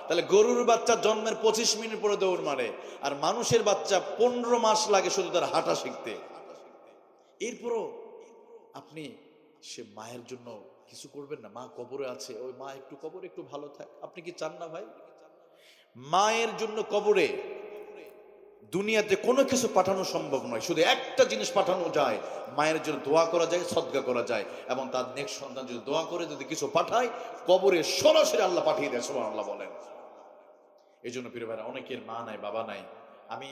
তাহলে গরুর বাচ্চা জন্মের 25 মিনিট পরে দৌড় মারে, আর মানুষের বাচ্চা 15 মাস লাগে শুধু তার হাঁটা শিখতে। এরপরও আপনি সে মায়ের জন্য কিছু করবেন না? মা কবরে আছে, ওই মা একটু কবরে একটু ভালো থাক, আপনি কি চান না ভাই? মায়ের জন্য কবরে দুনিয়াতে কোনো কিছু পাঠানো সম্ভব নয়, শুধু একটা জিনিস পাঠানো যায়, মায়ের জন্য দোয়া করা যায়, সদকা করা যায়, এবং তার নেক্সট সন্তান যদি দোয়া করে যদি কিছু পাঠায়, কবরে সরাসরি আল্লাহ পাঠিয়ে দেয়। সুবহানাল্লাহ বলেন। এই জন্য প্রিয় ভাইরা, অনেকের মা নাই, বাবা নাই। আমি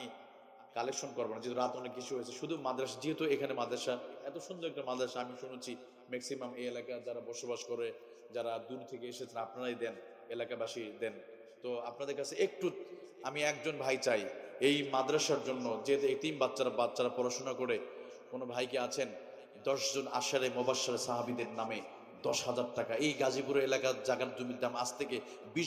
কালেকশন করবো না, যেহেতু রাত অনেক কিছু হয়েছে, শুধু মাদ্রাসা, যেহেতু এখানে মাদ্রাসা, এত সুন্দর একটা মাদ্রাসা, আমি শুনেছি ম্যাক্সিমাম এই এলাকায় যারা বসবাস করে, যারা দূর থেকে এসেছেন, আপনারাই দেন, এলাকাবাসী দেন। তো আপনাদের কাছে একটু আমি একজন ভাই চাই এই মাদ্রাসার জন্য, যেহেতু এতিম বাচ্চারা পড়াশোনা করে, কোনো ভাইকে আছেন 10 জন আশারে মুবাশশারে সাহাবীদের নামে 10,000 টাকা, এই গাজীপুর এলাকার জায়গার জমির দাম আজ থেকে 20